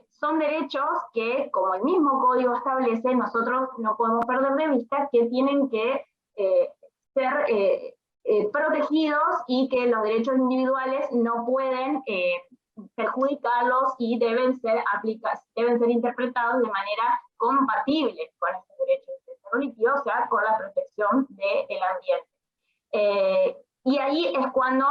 son derechos que, como el mismo código establece, nosotros no podemos perder de vista que tienen que ser protegidos y que los derechos individuales no pueden perjudicarlos y deben ser interpretados de manera compatible con estos derechos de incidencia colectiva, o sea, con la protección del ambiente. Y ahí es cuando,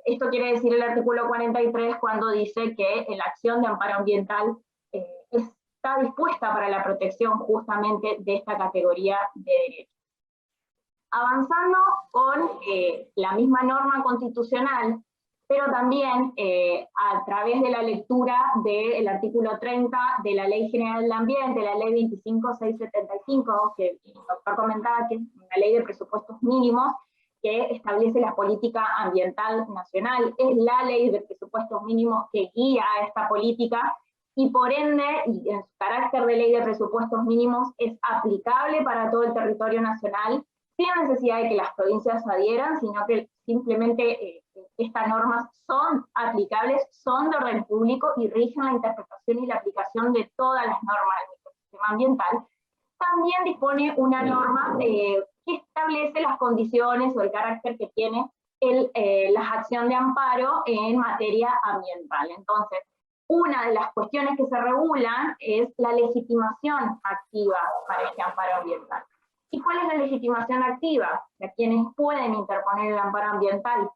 esto quiere decir el artículo 43, cuando dice que la acción de amparo ambiental está dispuesta para la protección justamente de esta categoría de derechos. Avanzando con la misma norma constitucional, pero también a través de la lectura del artículo 30 de la Ley General del Ambiente, la Ley 25675, que el doctor comentaba, que es una ley de presupuestos mínimos que establece la política ambiental nacional, es la ley de presupuestos mínimos que guía a esta política, y por ende, y en su carácter de ley de presupuestos mínimos, es aplicable para todo el territorio nacional, sin necesidad de que las provincias adhieran, sino que simplemente estas normas son aplicables, son de orden público y rigen la interpretación y la aplicación de todas las normas del microsistema ambiental. También dispone una norma que establece las condiciones o el carácter que tiene la acción de amparo en materia ambiental. Entonces, una de las cuestiones que se regulan es la legitimación activa para este amparo ambiental. ¿Y cuál es la legitimación activa? ¿A quienes pueden interponer el amparo ambiental?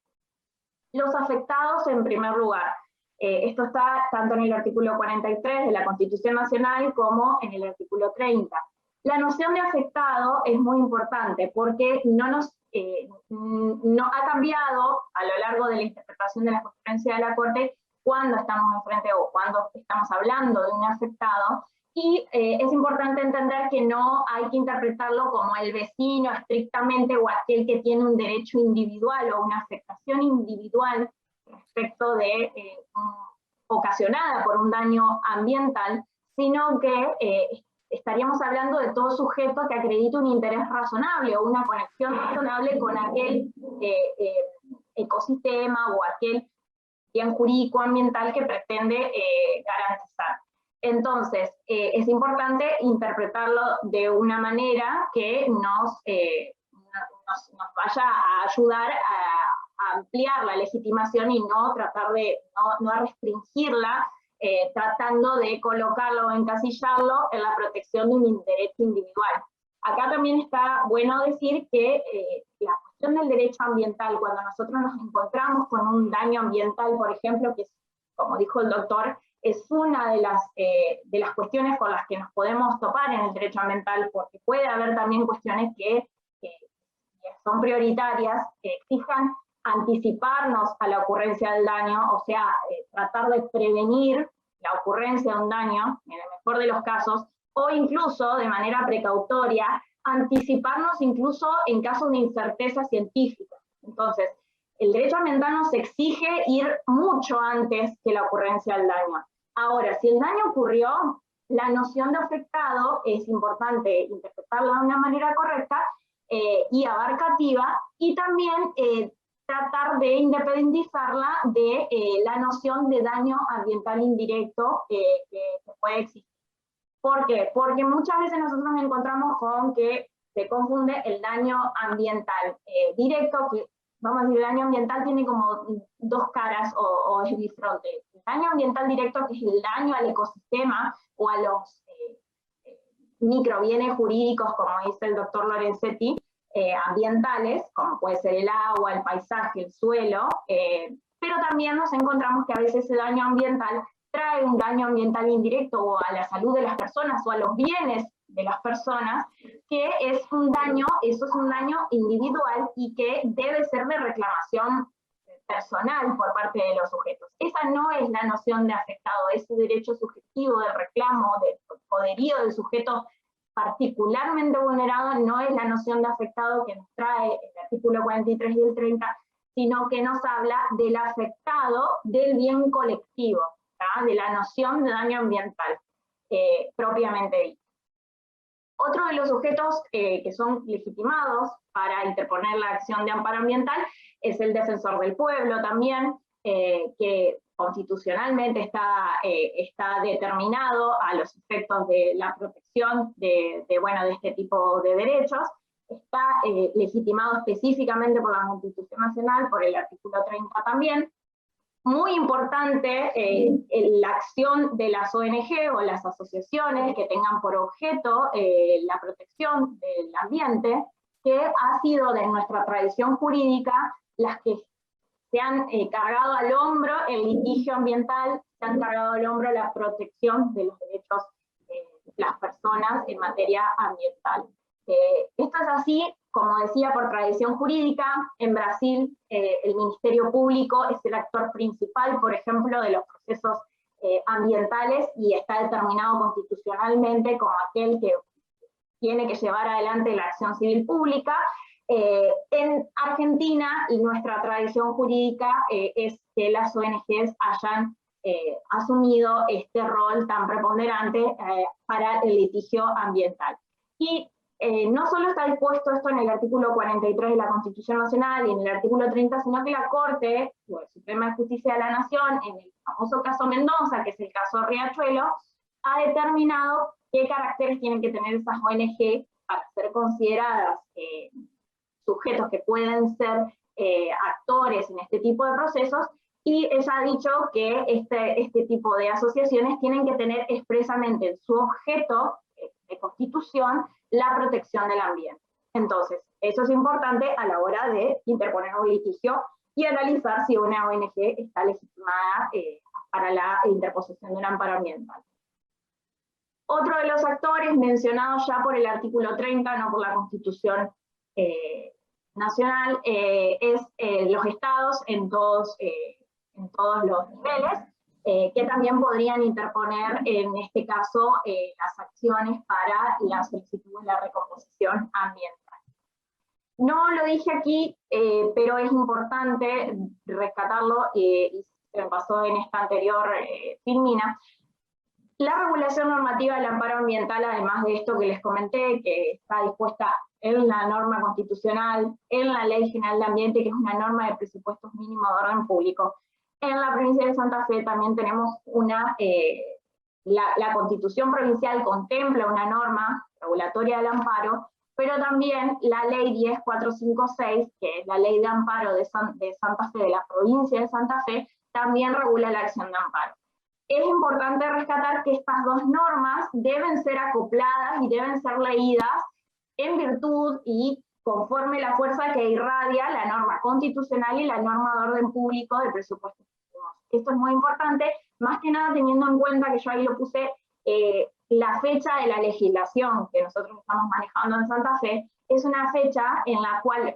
Los afectados en primer lugar. Esto está tanto en el artículo 43 de la Constitución Nacional como en el artículo 30. La noción de afectado es muy importante porque no ha cambiado a lo largo de la interpretación de la jurisprudencia de la Corte cuando estamos enfrente o cuando estamos hablando de un afectado. Y es importante entender que no hay que interpretarlo como el vecino estrictamente o aquel que tiene un derecho individual o una afectación individual respecto de ocasionada por un daño ambiental, sino que estaríamos hablando de todo sujeto que acredite un interés razonable o una conexión razonable con aquel ecosistema o aquel bien jurídico ambiental que pretende garantizar. Entonces, es importante interpretarlo de una manera que nos vaya a ayudar a ampliar la legitimación y no tratar de, no restringirla, tratando de colocarlo o encasillarlo en la protección de un derecho individual. Acá también está bueno decir que la cuestión del derecho ambiental, cuando nosotros nos encontramos con un daño ambiental, por ejemplo, que es, como dijo el doctor, es una de las cuestiones con las que nos podemos topar en el derecho ambiental, porque puede haber también cuestiones que son prioritarias, que exijan anticiparnos a la ocurrencia del daño, o sea, tratar de prevenir la ocurrencia de un daño, en el mejor de los casos, o incluso de manera precautoria, anticiparnos incluso en casos de incerteza científica. Entonces, el derecho ambiental nos exige ir mucho antes que la ocurrencia del daño. Ahora, si el daño ocurrió, la noción de afectado es importante interpretarla de una manera correcta y abarcativa, y también tratar de independizarla de la noción de daño ambiental indirecto que puede existir. ¿Por qué? Porque muchas veces nosotros nos encontramos con que se confunde el daño ambiental directo, que vamos a decir, el daño ambiental tiene como dos caras o es bifronte. El daño ambiental directo, que es el daño al ecosistema o a los microbienes jurídicos, como dice el doctor Lorenzetti, ambientales, como puede ser el agua, el paisaje, el suelo, pero también nos encontramos que a veces ese daño ambiental trae un daño ambiental indirecto o a la salud de las personas o a los bienes de las personas, que es un daño, eso es un daño individual y que debe ser de reclamación personal por parte de los sujetos. Esa no es la noción de afectado, ese derecho subjetivo del reclamo, del poderío del sujeto particularmente vulnerado, no es la noción de afectado que nos trae el artículo 43 y el 30, sino que nos habla del afectado del bien colectivo, ¿tá? De la noción de daño ambiental, propiamente dicho. Otro de los sujetos que son legitimados para interponer la acción de amparo ambiental es el defensor del pueblo también, que constitucionalmente está determinado a los efectos de la protección de este tipo de derechos. Está legitimado específicamente por la Constitución Nacional, por el artículo 30 también. Muy importante la acción de las ONG o las asociaciones que tengan por objeto la protección del ambiente, que ha sido de nuestra tradición jurídica las que se han cargado al hombro el litigio ambiental, se han cargado al hombro la protección de los derechos de las personas en materia ambiental. Esto es así, como decía, por tradición jurídica. En Brasil el Ministerio Público es el actor principal, por ejemplo, de los procesos ambientales y está determinado constitucionalmente como aquel que tiene que llevar adelante la acción civil pública. En Argentina, nuestra tradición jurídica es que las ONGs hayan asumido este rol tan preponderante para el litigio ambiental. Y no solo está dispuesto esto en el artículo 43 de la Constitución Nacional y en el artículo 30, sino que la Corte, o la Suprema Justicia de la Nación, en el famoso caso Mendoza, que es el caso Riachuelo, ha determinado qué caracteres tienen que tener esas ONG para ser consideradas sujetos que pueden ser actores en este tipo de procesos, y ella ha dicho que este tipo de asociaciones tienen que tener expresamente en su objeto de constitución la protección del ambiente. Entonces, eso es importante a la hora de interponer un litigio y analizar si una ONG está legitimada para la interposición de un amparo ambiental. Otro de los actores mencionados ya por el artículo 30, no por la Constitución Nacional, es los estados en todos los niveles, que también podrían interponer en este caso las acciones para la solicitud de la recomposición ambiental. No lo dije aquí, pero es importante rescatarlo, y se me pasó en esta anterior filmina. La regulación normativa del amparo ambiental, además de esto que les comenté, que está dispuesta en la norma constitucional, en la Ley General de Ambiente, que es una norma de presupuestos mínimos de orden público, en la provincia de Santa Fe también tenemos la Constitución provincial contempla una norma regulatoria del amparo, pero también la Ley 10456, que es la Ley de Amparo de Santa Fe, de la provincia de Santa Fe, también regula la acción de amparo. Es importante rescatar que estas dos normas deben ser acopladas y deben ser leídas en virtud y conforme la fuerza que irradia la norma constitucional y la norma de orden público del presupuesto. Esto es muy importante, más que nada teniendo en cuenta que yo ahí lo puse, la fecha de la legislación que nosotros estamos manejando en Santa Fe, es una fecha en la cual,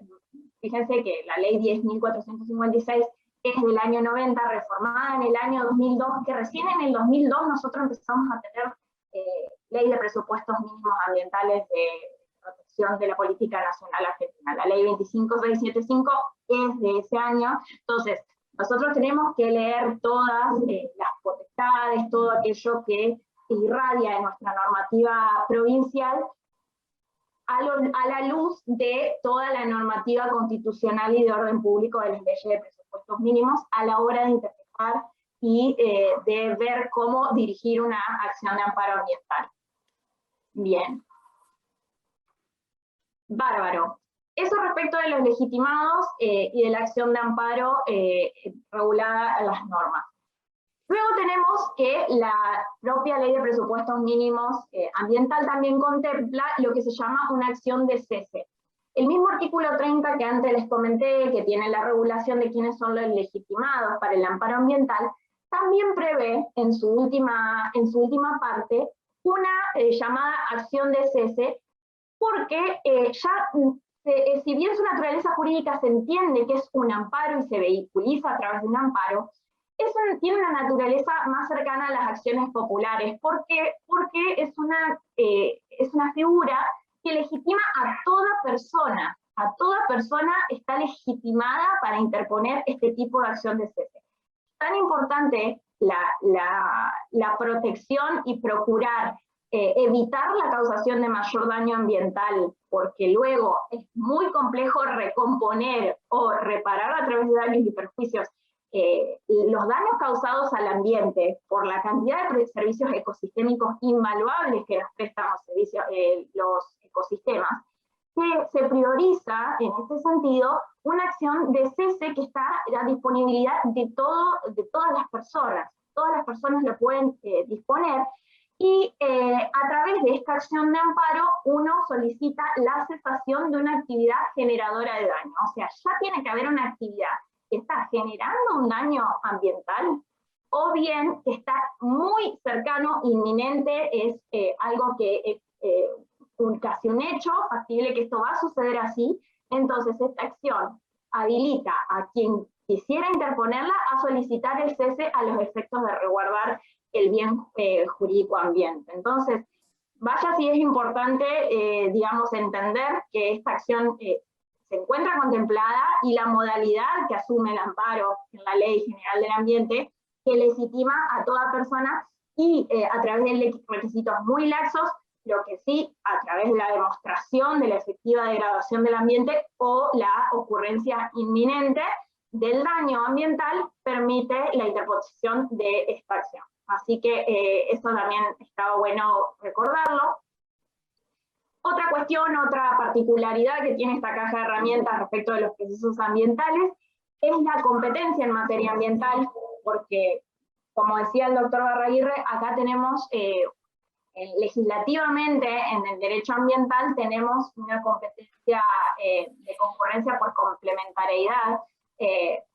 fíjense que la ley 10.456 es del año 90, reformada en el año 2002, que recién en el 2002 nosotros empezamos a tener ley de presupuestos mínimos ambientales de protección de la política nacional argentina. La ley 25675 es de ese año. Entonces, nosotros tenemos que leer todas las potestades, todo aquello que irradia de nuestra normativa provincial, a la luz de toda la normativa constitucional y de orden público de las leyes de presupuestos mínimos a la hora de interpretar y de ver cómo dirigir una acción de amparo ambiental. Bien. Bárbaro. Eso respecto de los legitimados y de la acción de amparo regulada en las normas. Luego tenemos que la propia ley de presupuestos mínimos ambiental también contempla lo que se llama una acción de cese. El mismo artículo 30 que antes les comenté, que tiene la regulación de quiénes son los legitimados para el amparo ambiental, también prevé en su última parte una llamada acción de cese, porque si bien su naturaleza jurídica se entiende que es un amparo y se vehiculiza a través de un amparo, tiene una naturaleza más cercana a las acciones populares, porque es una figura que legitima a toda persona está legitimada para interponer este tipo de acción de cese. Tan importante la protección y procurar evitar la causación de mayor daño ambiental, porque luego es muy complejo recomponer o reparar a través de daños y perjuicios los daños causados al ambiente por la cantidad de servicios ecosistémicos invaluables que nos prestan los ecosistemas, que se prioriza en este sentido una acción de cese que está a la disponibilidad de todas las personas. Todas las personas lo pueden disponer, y a través de esta acción de amparo uno solicita la cesación de una actividad generadora de daño. O sea, ya tiene que haber una actividad que está generando un daño ambiental, o bien que está muy cercano, inminente, es algo que es casi un hecho factible que esto va a suceder así. Entonces esta acción habilita a quien quisiera interponerla a solicitar el cese a los efectos de resguardar el bien jurídico ambiente. Entonces, vaya si es importante, digamos, entender que esta acción se encuentra contemplada, y la modalidad que asume el amparo en la Ley General del Ambiente, que legitima a toda persona, y a través de requisitos muy laxos, lo que sí, a través de la demostración de la efectiva degradación del ambiente o la ocurrencia inminente del daño ambiental, permite la interposición de esta acción. Así que eso también estaba bueno recordarlo. Otra cuestión, otra particularidad que tiene esta caja de herramientas respecto de los procesos ambientales es la competencia en materia ambiental, porque, como decía el doctor Barraguirre, acá tenemos, legislativamente, en el derecho ambiental, tenemos una competencia de concurrencia por complementariedad.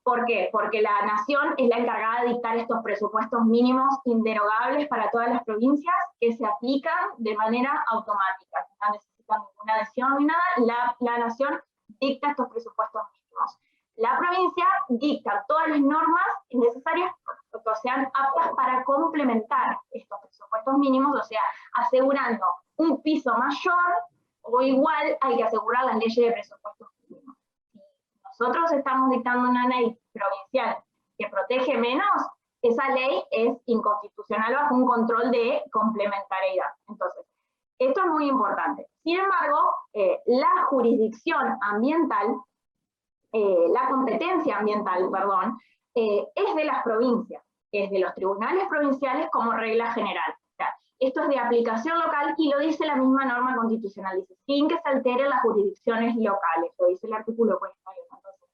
¿Por qué? Porque la Nación es la encargada de dictar estos presupuestos mínimos inderogables para todas las provincias, que se aplican de manera automática. No necesitan ninguna adhesión ni nada, la Nación dicta estos presupuestos mínimos. La provincia dicta todas las normas necesarias que sean aptas para complementar estos presupuestos mínimos, o sea, asegurando un piso mayor o igual al que asegurar las leyes de presupuestos mínimos. Nosotros estamos dictando una ley provincial que protege menos, esa ley es inconstitucional bajo un control de complementariedad. Entonces, esto es muy importante. Sin embargo, la jurisdicción ambiental, la competencia ambiental, perdón, es de las provincias, es de los tribunales provinciales como regla general. O sea, esto es de aplicación local y lo dice la misma norma constitucional, dice, sin que se alteren las jurisdicciones locales, lo dice el artículo 41. Entonces,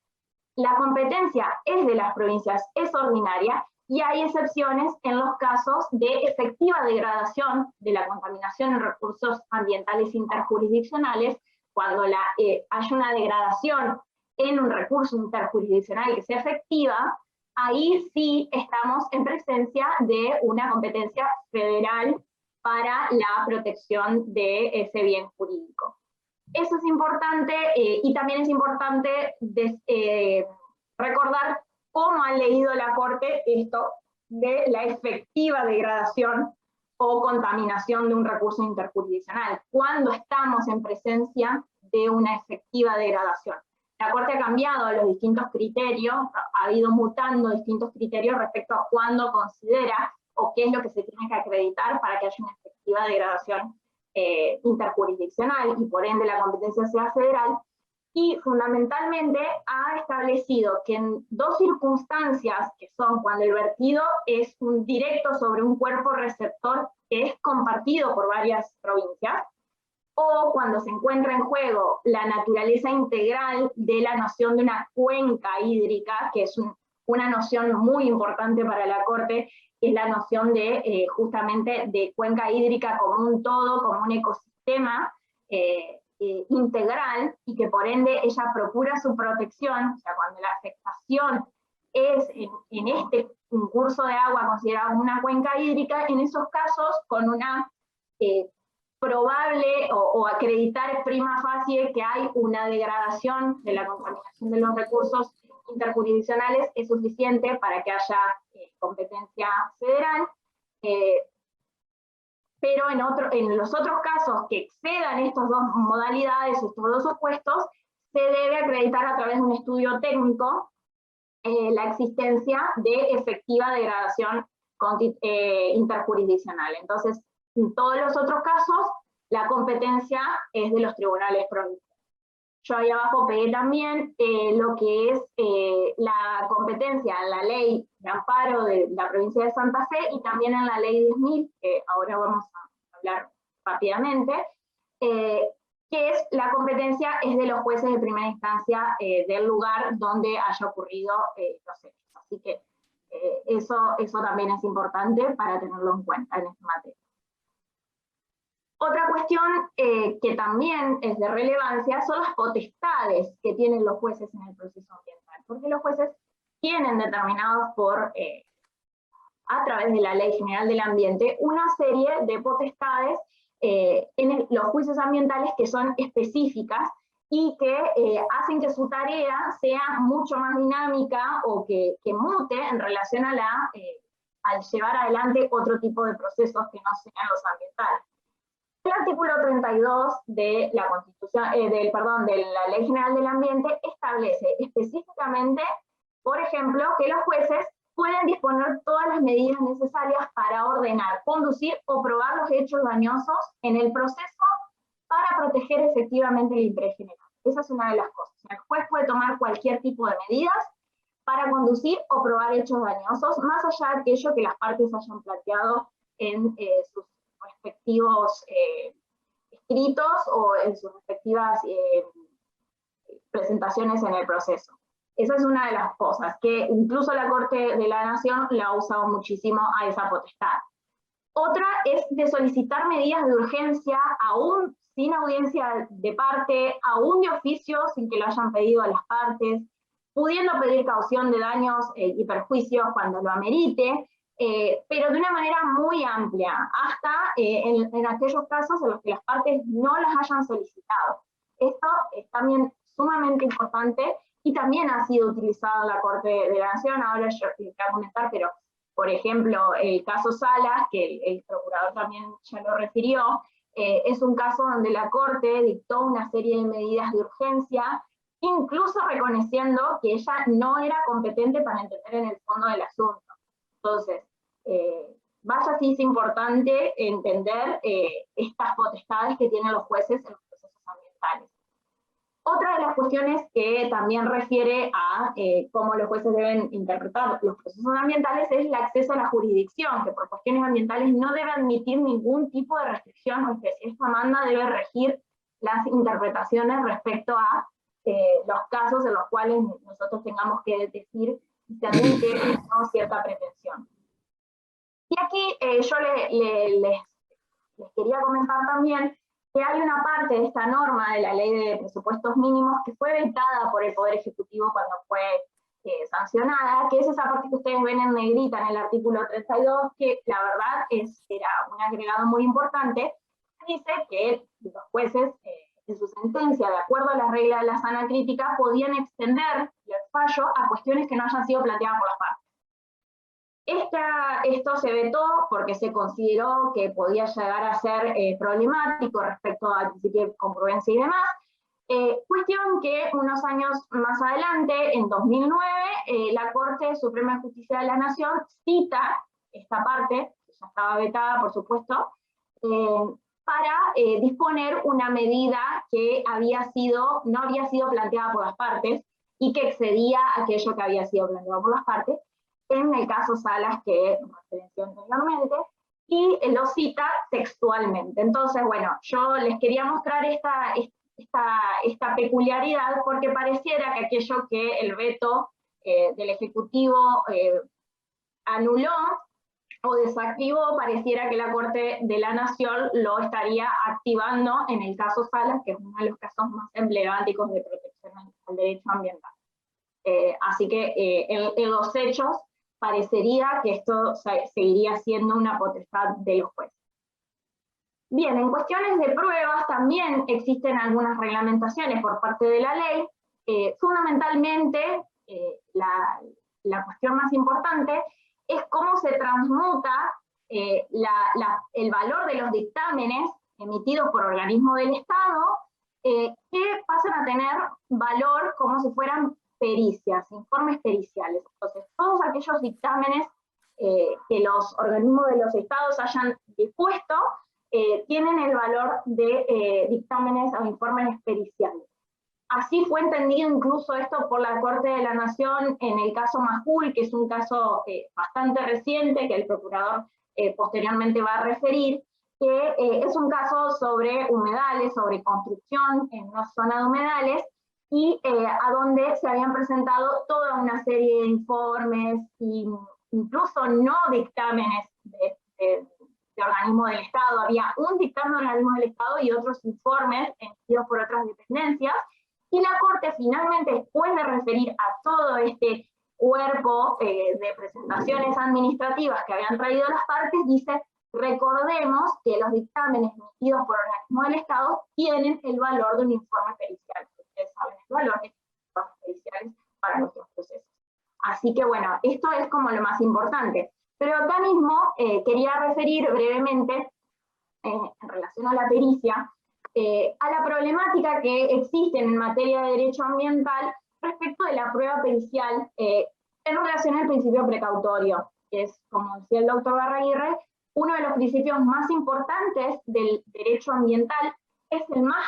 la competencia es de las provincias, es ordinaria, y hay excepciones en los casos de efectiva degradación de la contaminación en recursos ambientales interjurisdiccionales, cuando hay una degradación en un recurso interjurisdiccional que sea efectiva, ahí sí estamos en presencia de una competencia federal para la protección de ese bien jurídico. Eso es importante, y también es importante recordar cómo ha leído la Corte esto de la efectiva degradación o contaminación de un recurso interjurisdiccional, cuando estamos en presencia de una efectiva degradación. La Corte ha cambiado los distintos criterios, ha ido mutando distintos criterios respecto a cuándo considera o qué es lo que se tiene que acreditar para que haya una efectiva degradación interjurisdiccional y por ende la competencia sea federal, y fundamentalmente ha establecido que en dos circunstancias, que son cuando el vertido es un directo sobre un cuerpo receptor que es compartido por varias provincias, o cuando se encuentra en juego la naturaleza integral de la noción de una cuenca hídrica, que es una noción muy importante para la Corte, que es la noción de justamente de cuenca hídrica como un todo, como un ecosistema integral, y que por ende ella procura su protección. O sea, cuando la afectación es en este curso de agua considerado una cuenca hídrica, en esos casos con una probable o acreditar prima facie que hay una degradación de la contaminación de los recursos interjurisdiccionales, es suficiente para que haya competencia federal. Pero en los otros casos que excedan estas dos modalidades, estos dos opuestos, se debe acreditar a través de un estudio técnico la existencia de efectiva degradación interjurisdiccional. Entonces, en todos los otros casos, la competencia es de los tribunales provinciales. Yo ahí abajo pegué también lo que es la competencia en la ley de amparo de la provincia de Santa Fe y también en la ley 10.000, que ahora vamos a hablar rápidamente, que es la competencia es de los jueces de primera instancia del lugar donde haya ocurrido los hechos. Así que eso también es importante para tenerlo en cuenta en esta materia. Otra cuestión que también es de relevancia son las potestades que tienen los jueces en el proceso ambiental, porque los jueces tienen determinados a través de la Ley General del Ambiente una serie de potestades en los juicios ambientales que son específicas y que hacen que su tarea sea mucho más dinámica o que mute en relación a al llevar adelante otro tipo de procesos que no sean los ambientales. El artículo 32 de la Constitución, de la Ley General del Ambiente establece específicamente, por ejemplo, que los jueces pueden disponer todas las medidas necesarias para ordenar, conducir o probar los hechos dañosos en el proceso para proteger efectivamente el interés general. Esa es una de las cosas. El juez puede tomar cualquier tipo de medidas para conducir o probar hechos dañosos, más allá de aquello que las partes hayan planteado en sus respectivos escritos o en sus respectivas presentaciones en el proceso. Esa es una de las cosas, que incluso la Corte de la Nación la ha usado muchísimo a esa potestad. Otra es de solicitar medidas de urgencia, aún sin audiencia de parte, aún de oficio, sin que lo hayan pedido a las partes, pudiendo pedir caución de daños y perjuicios cuando lo amerite, pero de una manera muy amplia, hasta en aquellos casos en los que las partes no las hayan solicitado. Esto es también sumamente importante y también ha sido utilizado en la Corte de la Nación. Ahora yo les voy a comentar, pero por ejemplo, el caso Salas, que el procurador también ya lo refirió, es un caso donde la Corte dictó una serie de medidas de urgencia, incluso reconociendo que ella no era competente para entender en el fondo del asunto. Entonces, vaya si es importante entender estas potestades que tienen los jueces en los procesos ambientales. Otra de las cuestiones que también refiere a cómo los jueces deben interpretar los procesos ambientales es el acceso a la jurisdicción, que por cuestiones ambientales no debe admitir ningún tipo de restricción, o que esta manda debe regir las interpretaciones respecto a los casos en los cuales nosotros tengamos que decir si se admite o no cierta pretensión. Y aquí yo les quería comentar también que hay una parte de esta norma de la Ley de Presupuestos Mínimos que fue vetada por el Poder Ejecutivo cuando fue sancionada, que es esa parte que ustedes ven en negrita en el artículo 32, que la verdad era un agregado muy importante. Dice que los jueces, en su sentencia, de acuerdo a las reglas de la sana crítica, podían extender el fallo a cuestiones que no hayan sido planteadas por las partes. Esto se vetó porque se consideró que podía llegar a ser problemático respecto al principio de congruencia y demás. Cuestión que unos años más adelante, en 2009, la Corte Suprema de Justicia de la Nación cita esta parte, que ya estaba vetada por supuesto, para disponer una medida que no había sido planteada por las partes y que excedía aquello que había sido planteado por las partes, en el caso Salas que referenció anteriormente, y lo cita textualmente. Entonces, bueno, yo les quería mostrar esta peculiaridad porque pareciera que aquello que el veto del Ejecutivo anuló o desactivó, pareciera que la Corte de la Nación lo estaría activando en el caso Salas, que es uno de los casos más emblemáticos de protección al derecho ambiental. Así que en los hechos parecería que esto seguiría siendo una potestad de los jueces. Bien, en cuestiones de pruebas también existen algunas reglamentaciones por parte de la ley. Fundamentalmente, la cuestión más importante es cómo se transmuta el valor de los dictámenes emitidos por organismos del Estado, que pasan a tener valor como si fueran pericias, informes periciales. Entonces, todos aquellos dictámenes que los organismos de los estados hayan dispuesto tienen el valor de dictámenes o informes periciales. Así fue entendido incluso esto por la Corte de la Nación en el caso Majul, que es un caso bastante reciente, que el procurador posteriormente va a referir, que es un caso sobre humedales, sobre construcción en una zona de humedales, y a donde se habían presentado toda una serie de informes, e incluso no dictámenes de organismos del Estado. Había un dictamen de organismos del Estado y otros informes emitidos por otras dependencias, y la Corte finalmente, después de referir a todo este cuerpo de presentaciones administrativas que habían traído las partes, dice: recordemos que los dictámenes emitidos por organismos del Estado tienen el valor de un informe pericial. Ustedes saben el valor de informes periciales para nuestros procesos. Así que bueno, esto es como lo más importante. Pero acá mismo quería referir brevemente, en relación a la pericia, a la problemática que existe en materia de derecho ambiental respecto de la prueba pericial en relación al principio precautorio, que es, como decía el doctor Barraguirre, uno de los principios más importantes del derecho ambiental, es el más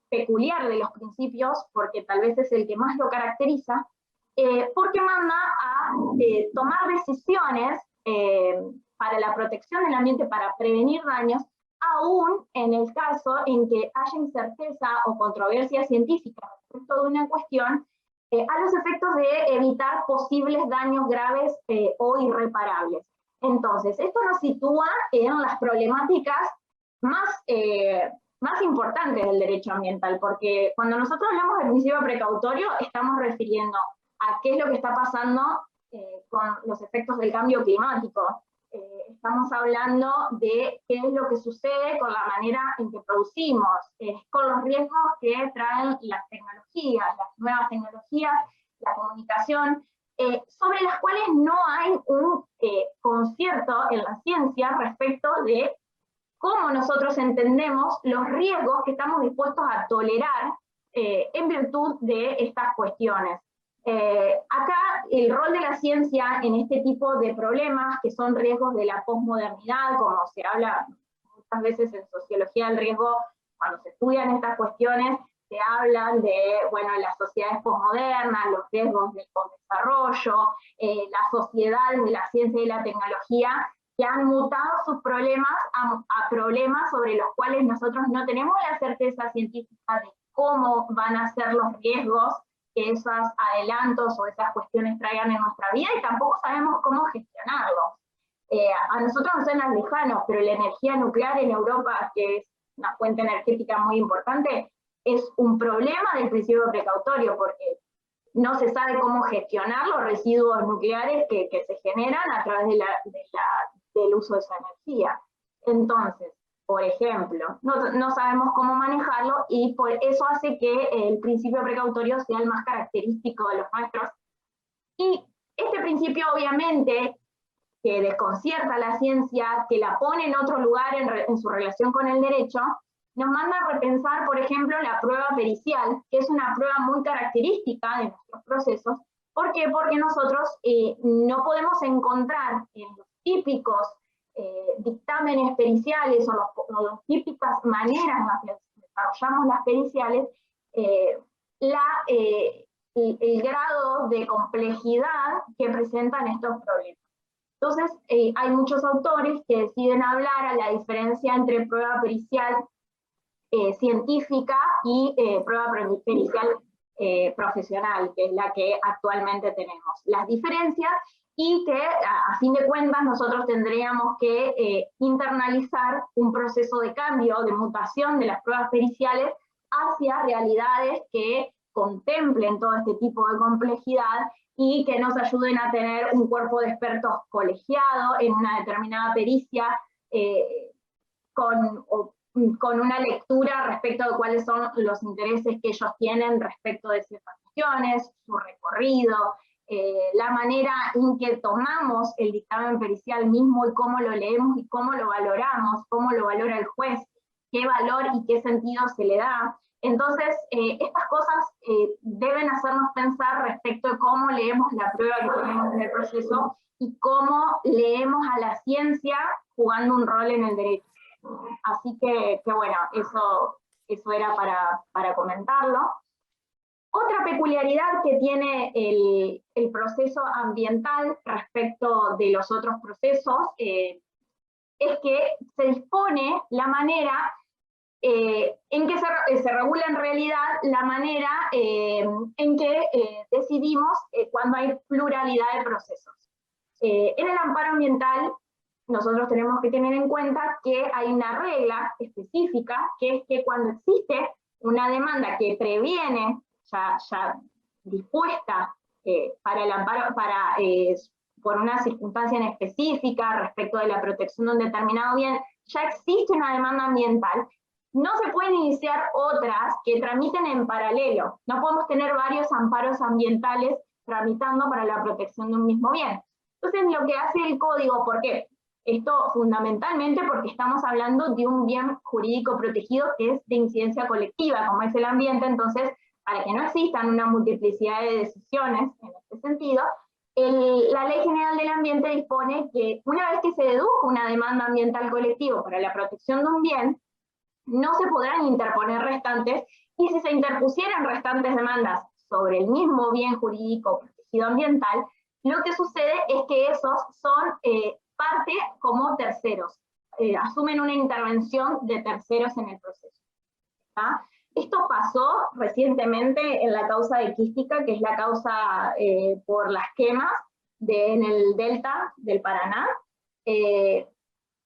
peculiar de los principios, porque tal vez es el que más lo caracteriza, porque manda a tomar decisiones para la protección del ambiente, para prevenir daños, aún en el caso en que haya incerteza o controversia científica respecto de una cuestión, a los efectos de evitar posibles daños graves o irreparables. Entonces, esto nos sitúa en las problemáticas más importantes del derecho ambiental, porque cuando nosotros hablamos del principio precautorio, estamos refiriendo a qué es lo que está pasando con los efectos del cambio climático. Estamos hablando de qué es lo que sucede con la manera en que producimos, con los riesgos que traen las tecnologías, las nuevas tecnologías, la comunicación, sobre las cuales no hay un concierto en la ciencia respecto de cómo nosotros entendemos los riesgos que estamos dispuestos a tolerar en virtud de estas cuestiones. Acá el rol de la ciencia en este tipo de problemas, que son riesgos de la posmodernidad, como se habla muchas veces en sociología del riesgo, cuando se estudian estas cuestiones, se hablan de, bueno, las sociedades posmodernas, los riesgos del posdesarrollo, las sociedades de la ciencia y la tecnología, que han mutado sus problemas a problemas sobre los cuales nosotros no tenemos la certeza científica de cómo van a ser los riesgos que esos adelantos o esas cuestiones traigan en nuestra vida, y tampoco sabemos cómo gestionarlos. A nosotros nos suenan lejanos, pero la energía nuclear en Europa, que es una fuente energética muy importante, es un problema del principio precautorio, porque no se sabe cómo gestionar los residuos nucleares que se generan a través del uso de esa energía. Entonces, por ejemplo, no sabemos cómo manejarlo, y por eso hace que el principio precautorio sea el más característico de los nuestros. Y este principio, obviamente, que desconcierta a la ciencia, que la pone en otro lugar en su relación con el derecho, nos manda a repensar, por ejemplo, la prueba pericial, que es una prueba muy característica de nuestros procesos. ¿Por qué? Porque nosotros no podemos encontrar en los típicos dictámenes periciales o las típicas maneras en las que desarrollamos las periciales, el grado de complejidad que presentan estos problemas. Entonces, hay muchos autores que deciden hablar a la diferencia entre prueba pericial científica y prueba pericial profesional, que es la que actualmente tenemos. Las diferencias, y que a fin de cuentas nosotros tendríamos que internalizar un proceso de cambio, de mutación de las pruebas periciales hacia realidades que contemplen todo este tipo de complejidad y que nos ayuden a tener un cuerpo de expertos colegiado en una determinada pericia, con una lectura respecto de cuáles son los intereses que ellos tienen respecto de ciertas cuestiones, su recorrido, la manera en que tomamos el dictamen pericial mismo y cómo lo leemos y cómo lo valoramos, cómo lo valora el juez, qué valor y qué sentido se le da. Entonces, estas cosas deben hacernos pensar respecto de cómo leemos la prueba que tenemos en el proceso y cómo leemos a la ciencia jugando un rol en el derecho. Así que bueno, eso era para comentarlo. Otra peculiaridad que tiene el proceso ambiental respecto de los otros procesos es que se dispone la manera en que se regula en realidad la manera en que decidimos cuando hay pluralidad de procesos. En el amparo ambiental nosotros tenemos que tener en cuenta que hay una regla específica, que es que cuando existe una demanda que previene, ya dispuesta para el amparo, por una circunstancia en específica respecto de la protección de un determinado bien, ya existe una demanda ambiental, no se pueden iniciar otras que tramiten en paralelo. No podemos tener varios amparos ambientales tramitando para la protección de un mismo bien. Entonces, lo que hace el código, ¿por qué? Esto fundamentalmente porque estamos hablando de un bien jurídico protegido que es de incidencia colectiva, como es el ambiente. Entonces, para que no existan una multiplicidad de decisiones en este sentido, la Ley General del Ambiente dispone que una vez que se dedujo una demanda ambiental colectiva para la protección de un bien, no se podrán interponer restantes, y si se interpusieran restantes demandas sobre el mismo bien jurídico protegido ambiental, lo que sucede es que esos son parte como terceros, asumen una intervención de terceros en el proceso. ¿Tá? Esto pasó recientemente en la causa de Quística, que es la causa por las quemas en el delta del Paraná.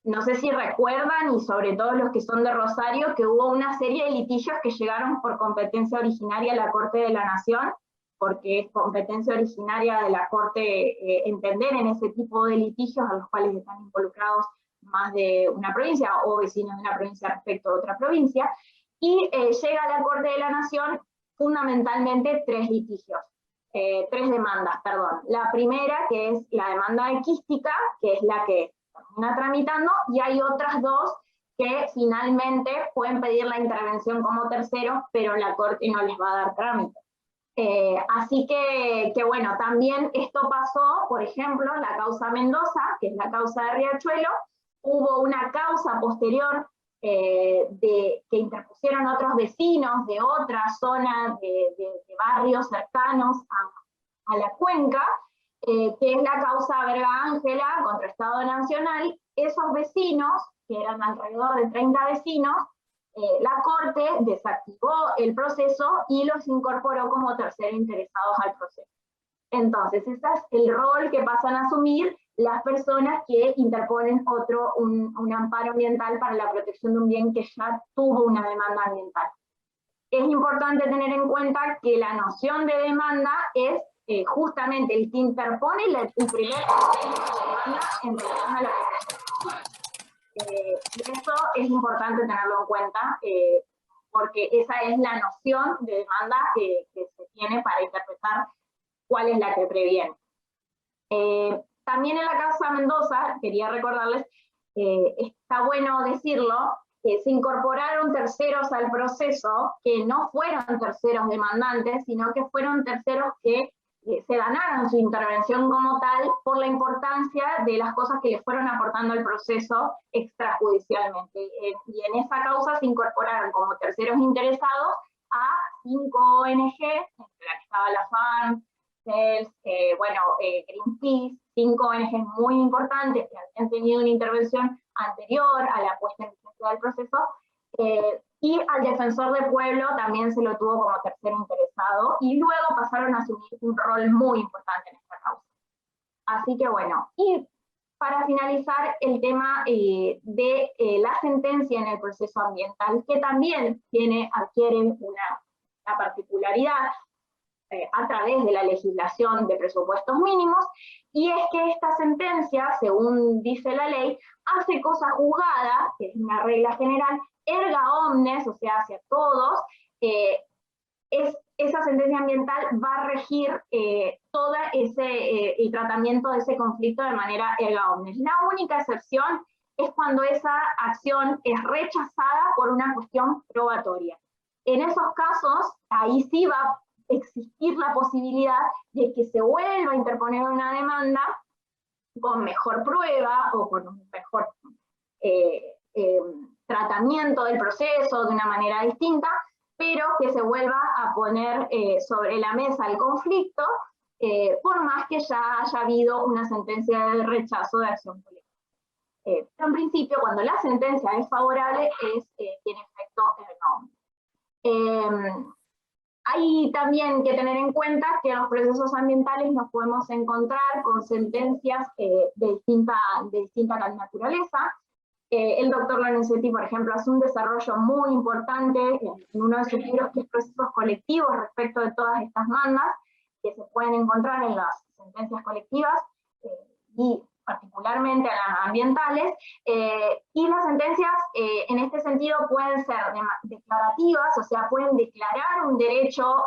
No sé si recuerdan, y sobre todo los que son de Rosario, que hubo una serie de litigios que llegaron por competencia originaria a la Corte de la Nación, porque es competencia originaria de la Corte entender en ese tipo de litigios a los cuales están involucrados más de una provincia o vecinos de una provincia respecto de otra provincia, y llega a la Corte de la Nación fundamentalmente tres demandas, perdón. La primera, que es la demanda de Quística, que es la que termina tramitando, y hay otras dos que finalmente pueden pedir la intervención como tercero, pero la Corte no les va a dar trámite. Así que bueno, también esto pasó, por ejemplo, la causa Mendoza, que es la causa de Riachuelo. Hubo una causa posterior que interpusieron otros vecinos de otras zonas de barrios cercanos a la cuenca, que es la causa Verga Ángela contra Estado Nacional. Esos vecinos, que eran alrededor de 30 vecinos, la Corte desactivó el proceso y los incorporó como terceros interesados al proceso. Entonces, ese es el rol que pasan a asumir las personas que interponen un amparo ambiental para la protección de un bien que ya tuvo una demanda ambiental. Es importante tener en cuenta que la noción de demanda es justamente el que interpone el primer demanda en relación a la protección. Y eso es importante tenerlo en cuenta, porque esa es la noción de demanda que se tiene para interpretar cuál es la que previene. También en la causa Mendoza, quería recordarles, está bueno decirlo, que se incorporaron terceros al proceso que no fueron terceros demandantes, sino que fueron terceros que se ganaron su intervención como tal por la importancia de las cosas que les fueron aportando al proceso extrajudicialmente. Y en esa causa se incorporaron como terceros interesados a 5 ONG, entre las que estaba la FARC, Greenpeace, 5 ONG muy importantes que han tenido una intervención anterior a la puesta en vigencia del proceso, y al defensor del pueblo también se lo tuvo como tercer interesado, y luego pasaron a asumir un rol muy importante en esta causa. Así que bueno, y para finalizar el tema de la sentencia en el proceso ambiental, que también adquiere una particularidad a través de la legislación de presupuestos mínimos, y es que esta sentencia, según dice la ley, hace cosa juzgada, que es una regla general, erga omnes, o sea, hacia todos, esa sentencia ambiental va a regir todo el tratamiento de ese conflicto de manera erga omnes. La única excepción es cuando esa acción es rechazada por una cuestión probatoria. En esos casos, ahí sí va a existir la posibilidad de que se vuelva a interponer una demanda con mejor prueba o con un mejor tratamiento del proceso de una manera distinta, pero que se vuelva a poner sobre la mesa el conflicto, por más que ya haya habido una sentencia de rechazo de acción política. Pero en principio, cuando la sentencia es favorable, tiene efecto erga omnes. Hay también que tener en cuenta que en los procesos ambientales nos podemos encontrar con sentencias de distinta naturaleza. El doctor Lorenzetti, por ejemplo, hace un desarrollo muy importante en uno de sus libros, que es Procesos Colectivos, respecto de todas estas mandas que se pueden encontrar en las sentencias colectivas, y particularmente a las ambientales, y las sentencias en este sentido pueden ser declarativas, o sea, pueden declarar un derecho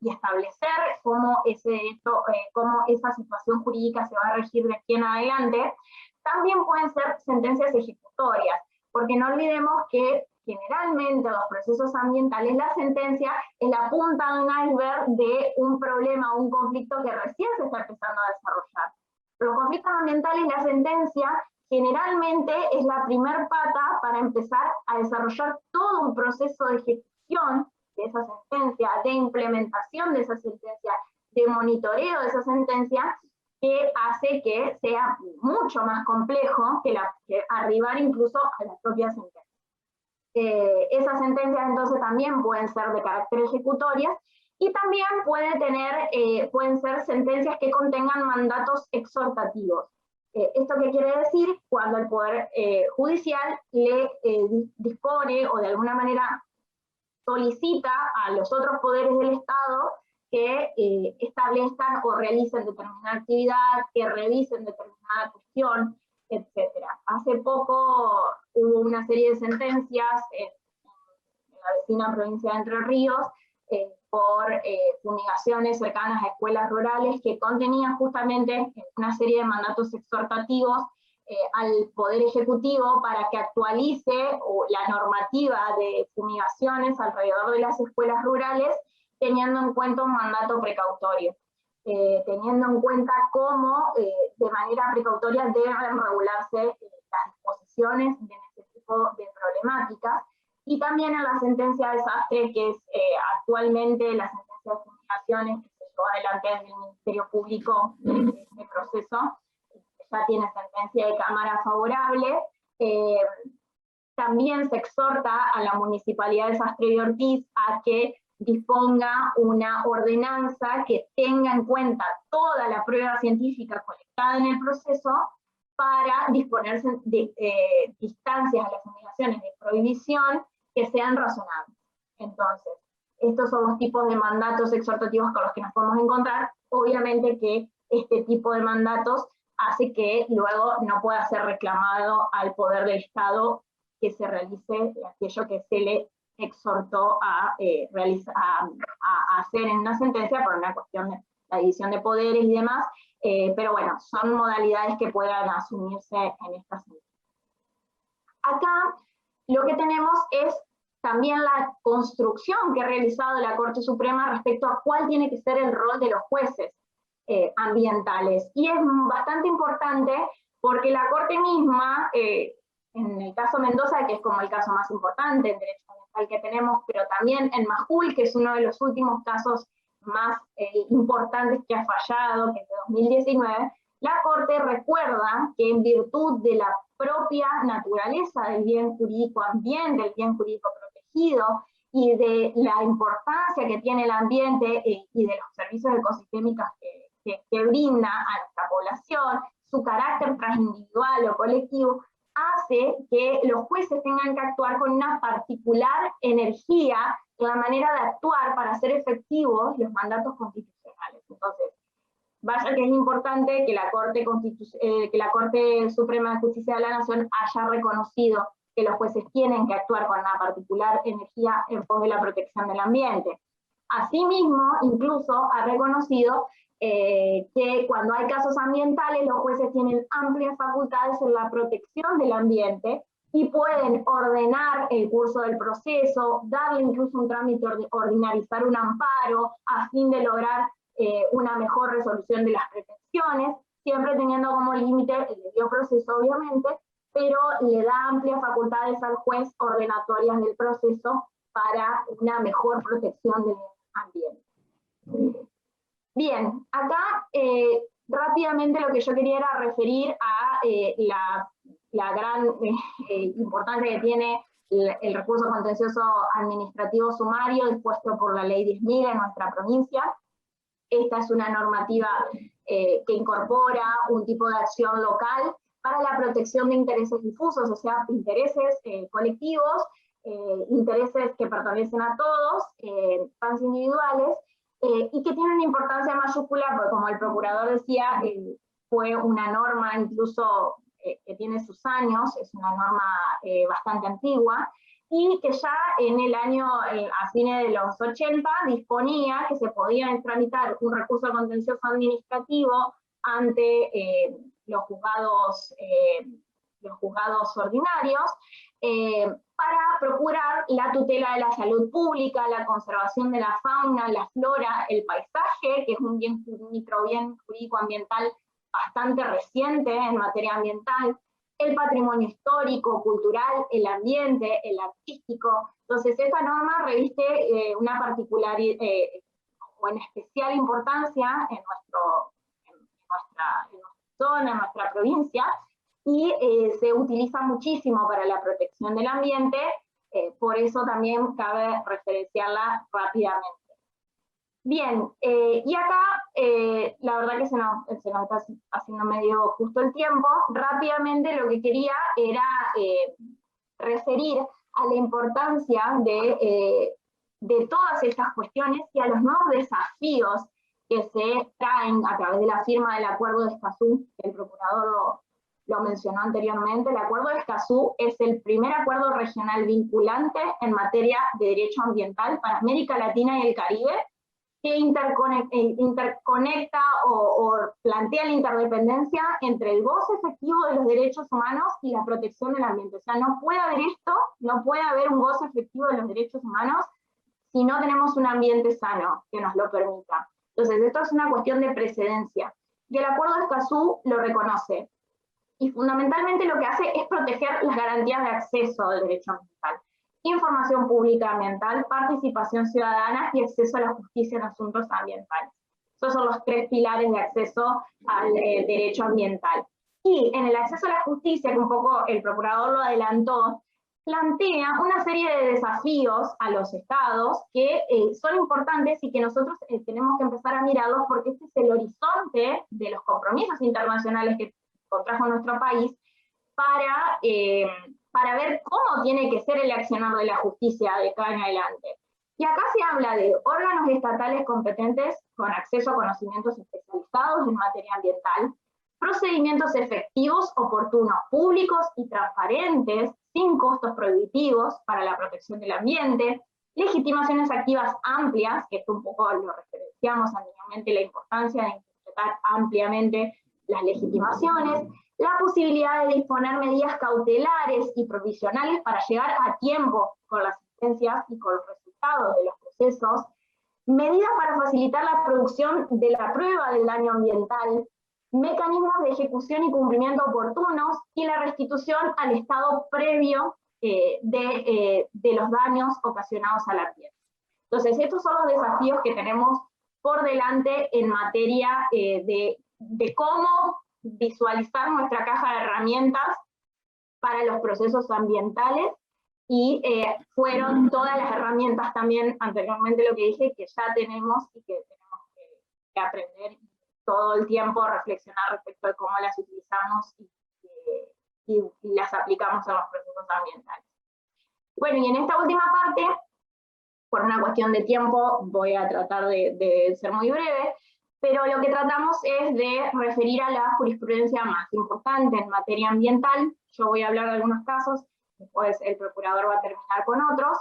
y establecer cómo esa situación jurídica se va a regir de aquí en adelante. También pueden ser sentencias ejecutorias, porque no olvidemos que generalmente en los procesos ambientales la sentencia es la punta de un iceberg de un problema o un conflicto que recién se está empezando a desarrollar. Los conflictos ambientales, la sentencia generalmente es la primer pata para empezar a desarrollar todo un proceso de ejecución de esa sentencia, de implementación de esa sentencia, de monitoreo de esa sentencia, que hace que sea mucho más complejo que arribar incluso a la propia sentencia. Esas sentencias entonces también pueden ser de carácter ejecutorias, y también pueden ser sentencias que contengan mandatos exhortativos. ¿Esto qué quiere decir? Cuando el Poder Judicial le dispone o de alguna manera solicita a los otros poderes del Estado que establezcan o realicen determinada actividad, que revisen determinada cuestión, etc. Hace poco hubo una serie de sentencias en la vecina provincia de Entre Ríos por fumigaciones cercanas a escuelas rurales, que contenían justamente una serie de mandatos exhortativos al Poder Ejecutivo para que actualice la normativa de fumigaciones alrededor de las escuelas rurales, teniendo en cuenta un mandato precautorio, teniendo en cuenta cómo de manera precautoria deben regularse las disposiciones de este tipo de problemáticas. Y también en la sentencia de desastre, que es actualmente la sentencia de fumigaciones que se llevó adelante desde el Ministerio Público en este proceso, ya tiene sentencia de Cámara favorable. También se exhorta a la Municipalidad de Sastre y Ortiz a que disponga una ordenanza que tenga en cuenta toda la prueba científica colectada en el proceso para disponer de distancias a las fumigaciones de prohibición que sean razonables. Entonces, estos son los tipos de mandatos exhortativos con los que nos podemos encontrar. Obviamente que este tipo de mandatos hace que luego no pueda ser reclamado al poder del Estado que se realice aquello que se le exhortó a hacer en una sentencia por una cuestión de la división de poderes y demás, pero bueno, son modalidades que puedan asumirse en esta sentencia. Acá lo que tenemos es también la construcción que ha realizado la Corte Suprema respecto a cuál tiene que ser el rol de los jueces ambientales. Y es bastante importante porque la Corte misma, en el caso Mendoza, que es como el caso más importante en derecho ambiental que tenemos, pero también en Majul, que es uno de los últimos casos más importantes que ha fallado, que es de 2019, la Corte recuerda que en virtud de la propia naturaleza del bien jurídico ambiente, del bien jurídico protegido, y de la importancia que tiene el ambiente y de los servicios ecosistémicos que brinda a nuestra población, su carácter transindividual o colectivo, hace que los jueces tengan que actuar con una particular energía en la manera de actuar para hacer efectivos los mandatos constitucionales. Entonces, vaya que es importante que la Corte Suprema de Justicia de la Nación haya reconocido que los jueces tienen que actuar con una particular energía en pos de la protección del ambiente. Asimismo, incluso ha reconocido que cuando hay casos ambientales, los jueces tienen amplias facultades en la protección del ambiente y pueden ordenar el curso del proceso, darle incluso un trámite, ordinarizar un amparo a fin de lograr una mejor resolución de las pretensiones, siempre teniendo como límite el debido proceso, obviamente, pero le da amplias facultades al juez ordenatorias del proceso para una mejor protección del ambiente. Bien, acá rápidamente lo que yo quería era referir a la gran importancia que tiene el recurso contencioso administrativo sumario dispuesto por la Ley 10.000 en nuestra provincia. Esta es una normativa que incorpora un tipo de acción local para la protección de intereses difusos, o sea, intereses colectivos, intereses que pertenecen a todos, trans individuales, y que tienen una importancia mayúscula, porque como el procurador decía, fue una norma incluso que tiene sus años, es una norma bastante antigua, y que ya en el año, a fines de los 80, disponía que se podía tramitar un recurso contencioso administrativo ante los juzgados ordinarios, para procurar la tutela de la salud pública, la conservación de la fauna, la flora, el paisaje, que es un microbién jurídico ambiental bastante reciente en materia ambiental, el patrimonio histórico, cultural, el ambiente, el artístico. Entonces esta norma reviste una particular o en especial importancia en nuestra zona, en nuestra provincia, y se utiliza muchísimo para la protección del ambiente, por eso también cabe referenciarla rápidamente. Bien, y acá la verdad que se nos está haciendo medio justo el tiempo. Rápidamente lo que quería era referir a la importancia de todas estas cuestiones y a los nuevos desafíos que se traen a través de la firma del Acuerdo de Escazú, que el procurador lo mencionó anteriormente. El Acuerdo de Escazú es el primer acuerdo regional vinculante en materia de derecho ambiental para América Latina y el Caribe, que interconecta o plantea la interdependencia entre el goce efectivo de los derechos humanos y la protección del ambiente. O sea, no puede haber esto, no puede haber un goce efectivo de los derechos humanos si no tenemos un ambiente sano que nos lo permita. Entonces, esto es una cuestión de precedencia. Y el Acuerdo de Escazú lo reconoce. Y fundamentalmente lo que hace es proteger las garantías de acceso al derecho ambiental. Información pública ambiental, participación ciudadana y acceso a la justicia en asuntos ambientales. Esos son los tres pilares de acceso al derecho ambiental. Y en el acceso a la justicia, que un poco el procurador lo adelantó, plantea una serie de desafíos a los estados que son importantes y que nosotros tenemos que empezar a mirarlos, porque este es el horizonte de los compromisos internacionales que contrajo nuestro país para ver cómo tiene que ser el accionar de la justicia de acá en adelante. Y acá se habla de órganos estatales competentes con acceso a conocimientos especializados en materia ambiental, procedimientos efectivos, oportunos, públicos y transparentes, sin costos prohibitivos para la protección del ambiente, legitimaciones activas amplias, que esto un poco lo referenciamos anteriormente, la importancia de interpretar ampliamente las legitimaciones, la posibilidad de disponer medidas cautelares y provisionales para llegar a tiempo con la sentencias y con los resultados de los procesos, medidas para facilitar la producción de la prueba del daño ambiental, mecanismos de ejecución y cumplimiento oportunos y la restitución al estado previo de los daños ocasionados a la tierra. Entonces, estos son los desafíos que tenemos por delante en materia de cómo visualizar nuestra caja de herramientas para los procesos ambientales, y fueron todas las herramientas también, anteriormente lo que dije, que ya tenemos y que tenemos que aprender todo el tiempo, reflexionar respecto de cómo las utilizamos y las aplicamos en los procesos ambientales. Bueno, y en esta última parte, por una cuestión de tiempo, voy a tratar de ser muy breve, pero lo que tratamos es de referir a la jurisprudencia más importante en materia ambiental. Yo voy a hablar de algunos casos, después el procurador va a terminar con otros.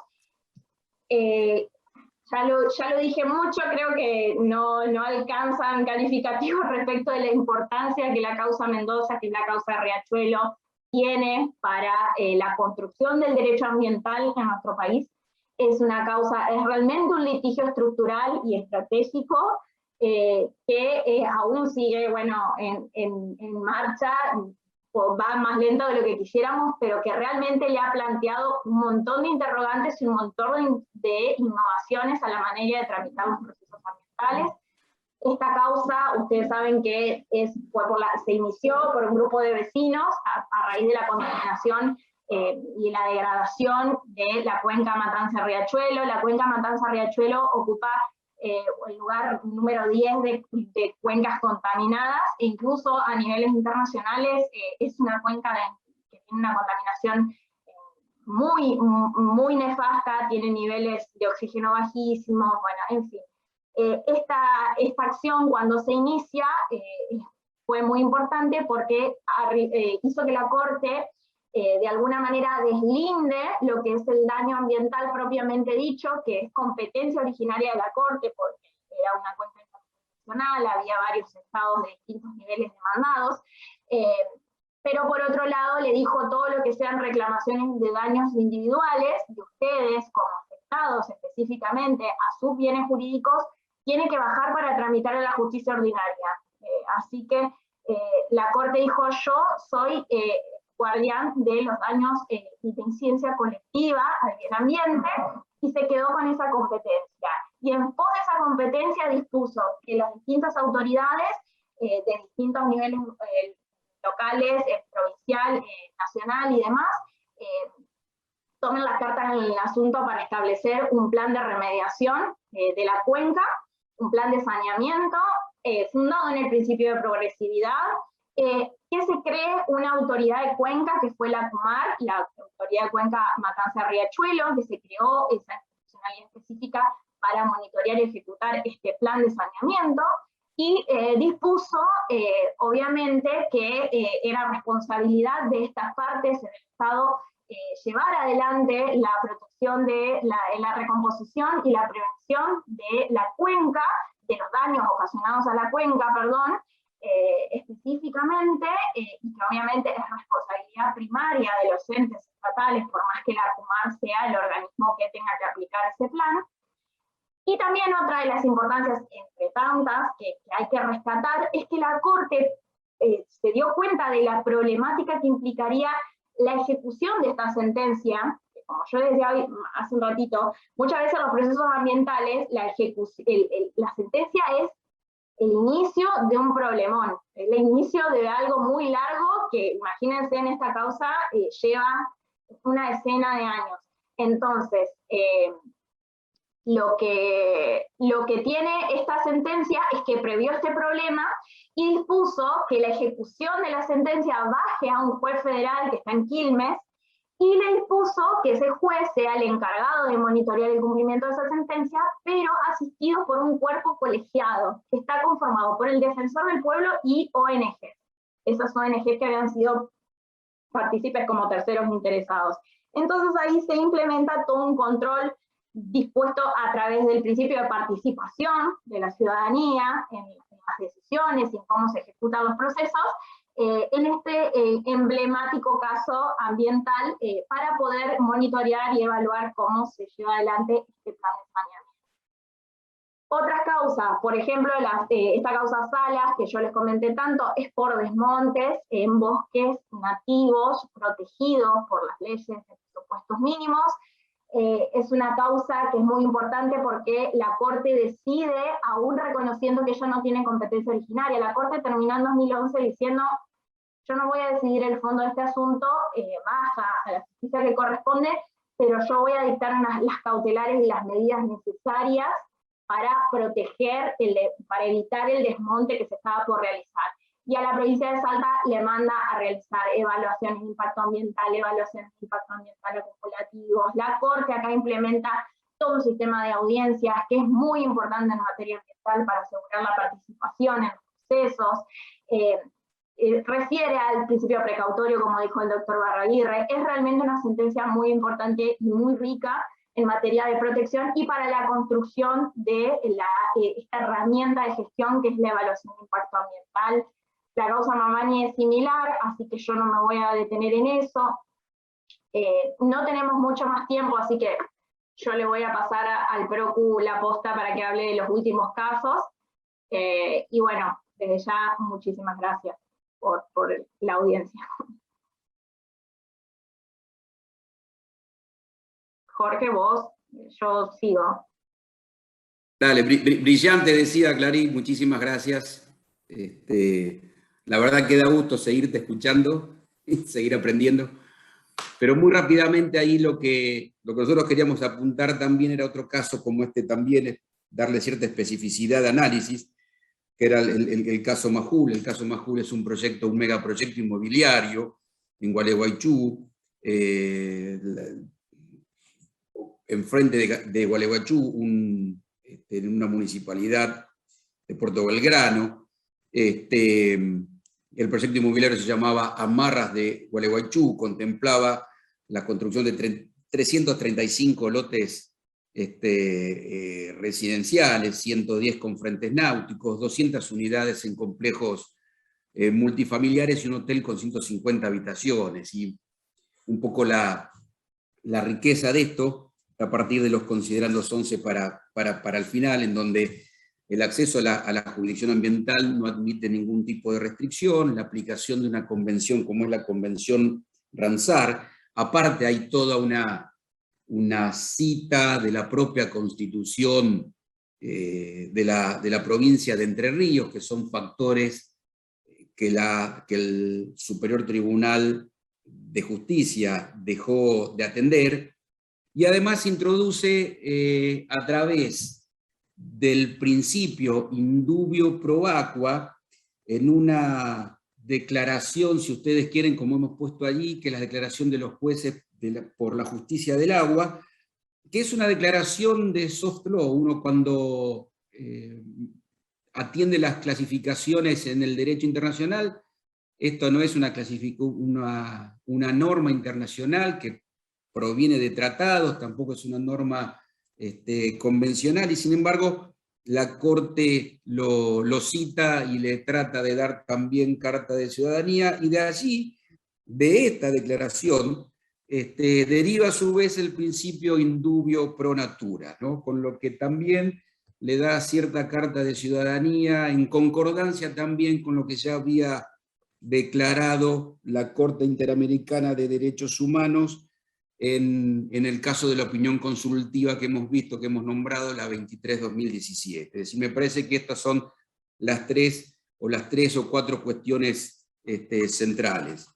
Ya lo dije mucho, creo que no alcanzan calificativos respecto de la importancia que la causa Mendoza, que es la causa Riachuelo, tiene para la construcción del derecho ambiental en nuestro país. Es una causa, es realmente un litigio estructural y estratégico que aún sigue, bueno, en marcha, va más lento de lo que quisiéramos, pero que realmente le ha planteado un montón de interrogantes y un montón de innovaciones a la manera de tramitar los procesos ambientales. Esta causa, ustedes saben que se inició por un grupo de vecinos a raíz de la contaminación y la degradación de la cuenca Matanza-Riachuelo. La cuenca Matanza-Riachuelo ocupa el lugar número 10 de cuencas contaminadas, e incluso a niveles internacionales es una cuenca que tiene una contaminación muy nefasta, tiene niveles de oxígeno bajísimos, bueno, en fin. Esta acción, cuando se inicia, fue muy importante porque hizo que la Corte de alguna manera deslinde lo que es el daño ambiental propiamente dicho, que es competencia originaria de la Corte, porque era una cuenca internacional, había varios estados de distintos niveles demandados, pero por otro lado le dijo todo lo que sean reclamaciones de daños individuales, de ustedes como afectados específicamente a sus bienes jurídicos, tiene que bajar para tramitar a la justicia ordinaria. Así que la Corte dijo, yo soy guardián de los daños y de incidencia colectiva al bien ambiente, y se quedó con esa competencia. Y en pos de esa competencia dispuso que las distintas autoridades de distintos niveles locales, provincial, nacional y demás, tomen las cartas en el asunto para establecer un plan de remediación de la cuenca, un plan de saneamiento fundado en el principio de progresividad, que se cree una autoridad de cuenca, que fue la ACUMAR, la autoridad de cuenca Matanza-Riachuelo, que se creó esa institucionalidad específica para monitorear y ejecutar este plan de saneamiento, y dispuso, obviamente, que era responsabilidad de estas partes en el Estado llevar adelante la protección de la recomposición y la prevención de la cuenca, de los daños ocasionados a la cuenca, perdón, específicamente, y que obviamente es responsabilidad primaria de los entes estatales, por más que la ACUMAR sea el organismo que tenga que aplicar ese plan. Y también otra de las importancias, entre tantas, que hay que rescatar, es que la Corte se dio cuenta de la problemática que implicaría la ejecución de esta sentencia, que como yo decía hace un ratito, muchas veces en los procesos ambientales la sentencia es el inicio de un problemón, el inicio de algo muy largo que, imagínense, en esta causa lleva una decena de años. Entonces, lo que tiene esta sentencia es que previó este problema y dispuso que la ejecución de la sentencia baje a un juez federal que está en Quilmes, y le dispuso que ese juez sea el encargado de monitorear el cumplimiento de esa sentencia, pero asistido por un cuerpo colegiado, que está conformado por el Defensor del Pueblo y ONG. Esas ONG que habían sido partícipes como terceros interesados. Entonces ahí se implementa todo un control dispuesto a través del principio de participación de la ciudadanía en las decisiones y en cómo se ejecutan los procesos, en este emblemático caso ambiental para poder monitorear y evaluar cómo se lleva adelante este plan de saneamiento. Otras causas, por ejemplo, esta causa Salas, que yo les comenté tanto, es por desmontes en bosques nativos protegidos por las leyes de presupuestos mínimos. Es una causa que es muy importante porque la Corte decide, aún reconociendo que ella no tiene competencia originaria, la Corte terminó en 2011 diciendo: yo no voy a decidir el fondo de este asunto, baja a la justicia que corresponde, pero yo voy a dictar las cautelares y las medidas necesarias para proteger, para evitar el desmonte que se estaba por realizar. Y a la provincia de Salta le manda a realizar evaluaciones de impacto ambiental acumulativos. La Corte acá implementa todo un sistema de audiencias que es muy importante en materia ambiental para asegurar la participación en los procesos. Refiere al principio precautorio, como dijo el doctor Barraguirre. Es realmente una sentencia muy importante y muy rica en materia de protección y para la construcción de esta herramienta de gestión que es la evaluación de impacto ambiental. La causa Mamani es similar, así que yo no me voy a detener en eso. No tenemos mucho más tiempo, así que yo le voy a pasar al Procu la posta para que hable de los últimos casos. Y bueno, desde ya, muchísimas gracias por la audiencia. Jorge, vos, yo sigo. Dale, brillante, decía Clarín, muchísimas gracias. La verdad que da gusto seguirte escuchando y seguir aprendiendo. Pero muy rápidamente ahí lo que nosotros queríamos apuntar también era otro caso como este también, darle cierta especificidad de análisis, que era el caso Majul. El caso Majul es un megaproyecto inmobiliario en Gualeguaychú, enfrente de Gualeguaychú, en una municipalidad de Puerto Belgrano. El proyecto inmobiliario se llamaba Amarras de Gualeguaychú, contemplaba la construcción de 335 lotes residenciales, 110 con frentes náuticos, 200 unidades en complejos multifamiliares y un hotel con 150 habitaciones. Y un poco la riqueza de esto, a partir de los considerandos 11 para el final, en donde el acceso a la jurisdicción ambiental no admite ningún tipo de restricción, la aplicación de una convención como es la Convención Ramsar. Aparte hay toda una cita de la propia Constitución de la provincia de Entre Ríos, que son factores que el Superior Tribunal de Justicia dejó de atender, y además introduce a través del principio indubio pro aqua, en una declaración, si ustedes quieren, como hemos puesto allí, que es la declaración de los jueces por la justicia del agua, que es una declaración de soft law. Uno cuando atiende las clasificaciones en el derecho internacional, esto no es una norma internacional que proviene de tratados, tampoco es una norma convencional, y sin embargo la Corte lo cita y le trata de dar también carta de ciudadanía, y de allí, de esta declaración, deriva a su vez el principio indubio pro natura, ¿no? Con lo que también le da cierta carta de ciudadanía, en concordancia también con lo que ya había declarado la Corte Interamericana de Derechos Humanos en el caso de la opinión consultiva que hemos visto, que hemos nombrado, la 23/2017. Es decir, me parece que estas son las tres o cuatro cuestiones centrales.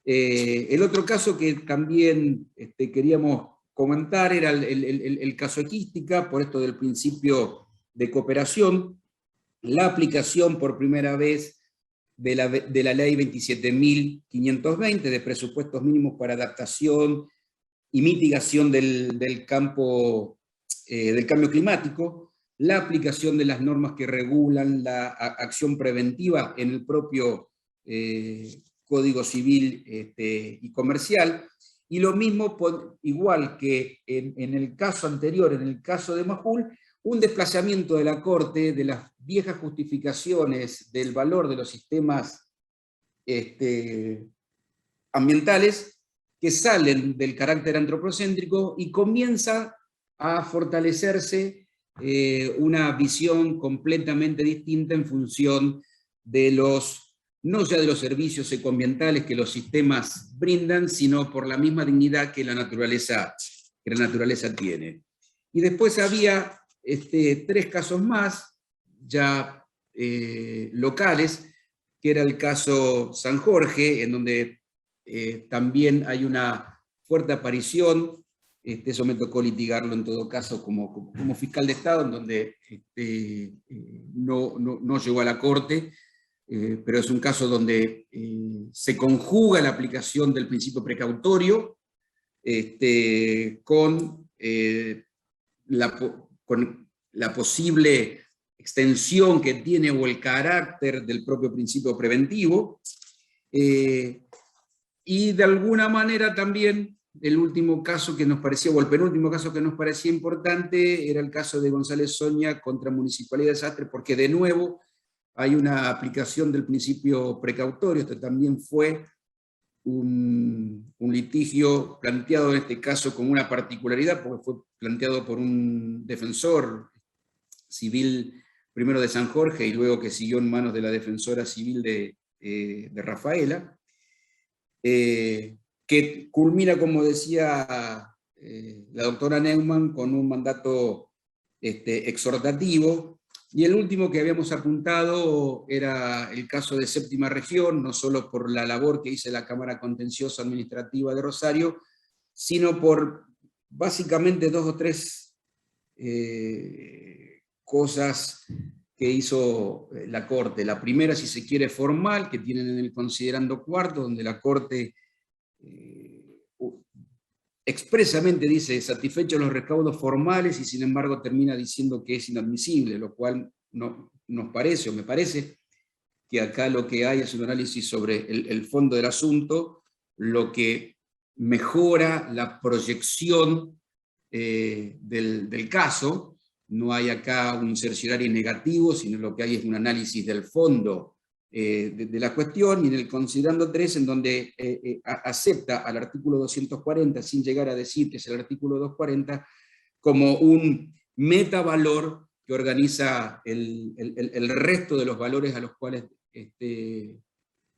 El otro caso que también queríamos comentar era el caso Equística, por esto del principio de cooperación, la aplicación por primera vez de la ley 27.520 de presupuestos mínimos para adaptación y mitigación del cambio climático, la aplicación de las normas que regulan la acción preventiva en el propio Código Civil y Comercial, y lo mismo, igual que en el caso anterior, en el caso de Majul, un desplazamiento de la Corte de las viejas justificaciones del valor de los sistemas ambientales que salen del carácter antropocéntrico y comienza a fortalecerse una visión completamente distinta en función de no ya de los servicios ecoambientales que los sistemas brindan, sino por la misma dignidad que la naturaleza tiene. Y después había 3 casos más, ya locales, que era el caso San Jorge, en donde también hay una fuerte aparición. Eso me tocó litigarlo en todo caso como fiscal de Estado, en donde no llegó a la Corte, pero es un caso donde se conjuga la aplicación del principio precautorio con la posible extensión que tiene o el carácter del propio principio preventivo, y de alguna manera también el último caso que nos parecía, o el penúltimo caso que nos parecía importante, era el caso de González Soña contra Municipalidad de Desastre, porque de nuevo hay una aplicación del principio precautorio. Esto también fue un litigio planteado en este caso con una particularidad, porque fue planteado por un defensor civil, primero de San Jorge, y luego que siguió en manos de la defensora civil de Rafaela, que culmina, como decía la doctora Neumann, con un mandato exhortativo. Y el último que habíamos apuntado era el caso de Séptima Región, no solo por la labor que hizo la Cámara Contenciosa Administrativa de Rosario, sino por básicamente 2 o 3 cosas que hizo la Corte. La primera, si se quiere, formal, que tienen en el considerando cuarto, donde la Corte expresamente dice satisfechos los recaudos formales y sin embargo termina diciendo que es inadmisible, lo cual no nos parece, o me parece, que acá lo que hay es un análisis sobre el fondo del asunto, lo que mejora la proyección del caso. No hay acá un cerciorario negativo, sino lo que hay es un análisis del fondo de la cuestión, y en el considerando 3, en donde acepta al artículo 240, sin llegar a decir que es el artículo 240, como un metavalor que organiza el resto de los valores a los cuales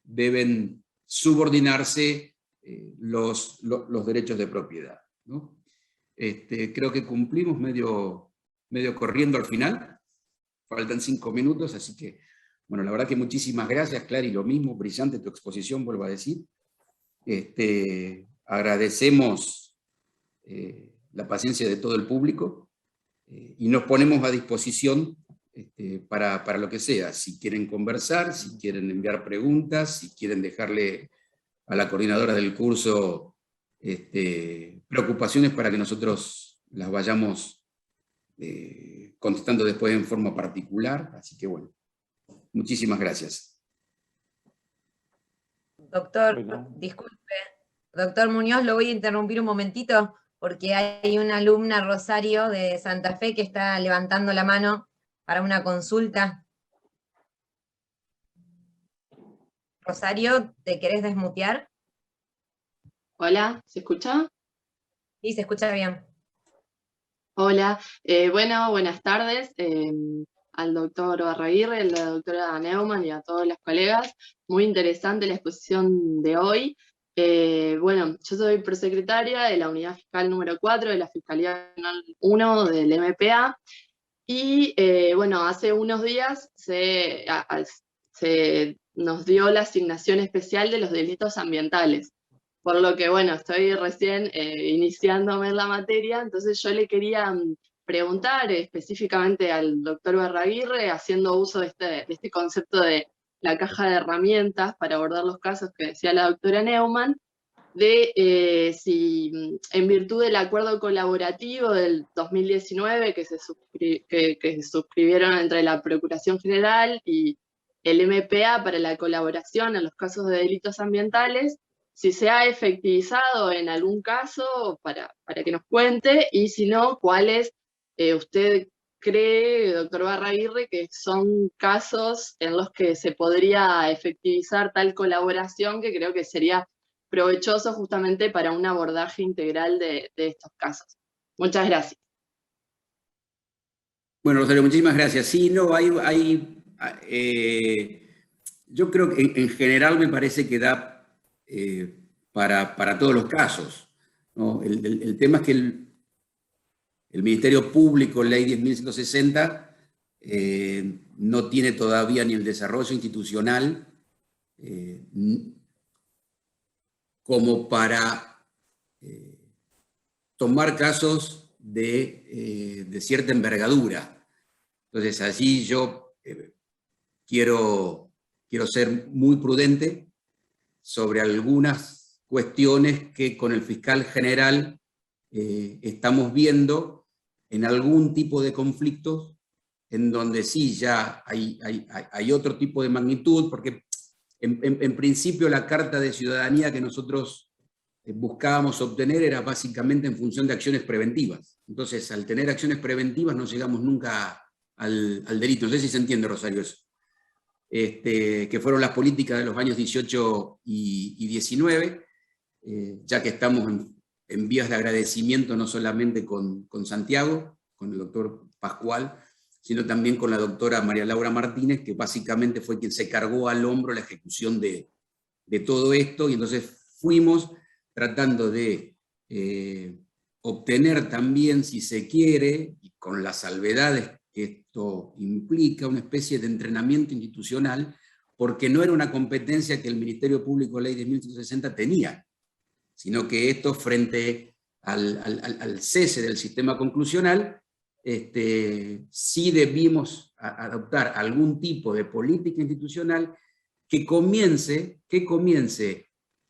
deben subordinarse los derechos de propiedad, ¿no? Creo que cumplimos medio corriendo al final, faltan 5 minutos, así que, bueno, la verdad que muchísimas gracias, Clary, lo mismo, brillante tu exposición, vuelvo a decir. Agradecemos la paciencia de todo el público y nos ponemos a disposición para lo que sea. Si quieren conversar, si quieren enviar preguntas, si quieren dejarle a la coordinadora del curso preocupaciones para que nosotros las vayamos contestando después en forma particular. Así que bueno, muchísimas gracias. Doctor, disculpe, doctor Muñoz, lo voy a interrumpir un momentito, porque hay una alumna, Rosario, de Santa Fe, que está levantando la mano para una consulta. Rosario, ¿te querés desmutear? Hola, ¿se escucha? Sí, se escucha bien. Hola, bueno, buenas tardes al doctor Barraguirre, a la doctora Neumann y a todos los colegas. Muy interesante la exposición de hoy. Bueno, yo soy prosecretaria de la Unidad Fiscal número 4 de la Fiscalía Nacional 1 del MPA, y bueno, hace unos días se nos dio la asignación especial de los delitos ambientales. Por lo que, bueno, estoy recién iniciándome en la materia, entonces yo le quería preguntar específicamente al doctor Barraguirre, haciendo uso de este concepto de la caja de herramientas para abordar los casos que decía la doctora Neumann, de si en virtud del acuerdo colaborativo del 2019 que se suscribieron entre la Procuración General y el MPA para la colaboración en los casos de delitos ambientales, si se ha efectivizado en algún caso para que nos cuente, y si no, cuáles usted cree, doctor Barraguirre, que son casos en los que se podría efectivizar tal colaboración que creo que sería provechoso justamente para un abordaje integral de estos casos. Muchas gracias. Bueno, Rosario, muchísimas gracias. Sí, no, yo creo que en general me parece que da para todos los casos, ¿no? El tema es que el Ministerio Público, Ley 10.160, no tiene todavía ni el desarrollo institucional como para tomar casos de cierta envergadura. Entonces, allí yo quiero ser muy prudente sobre algunas cuestiones que con el fiscal general estamos viendo en algún tipo de conflictos en donde sí ya hay otro tipo de magnitud, porque en principio la carta de ciudadanía que nosotros buscábamos obtener era básicamente en función de acciones preventivas. Entonces, al tener acciones preventivas no llegamos nunca al delito. No sé si se entiende, Rosario, eso. Que fueron las políticas de los años 18 y 19, ya que estamos en vías de agradecimiento no solamente con Santiago, con el doctor Pascual, sino también con la doctora María Laura Martínez, que básicamente fue quien se cargó al hombro la ejecución de todo esto, y entonces fuimos tratando de obtener también, si se quiere, y con las salvedades que esto implica, una especie de entrenamiento institucional, porque no era una competencia que el Ministerio Público, Ley 10.160, tenía, sino que esto, frente al cese del sistema conclusional, sí debimos adoptar algún tipo de política institucional que comience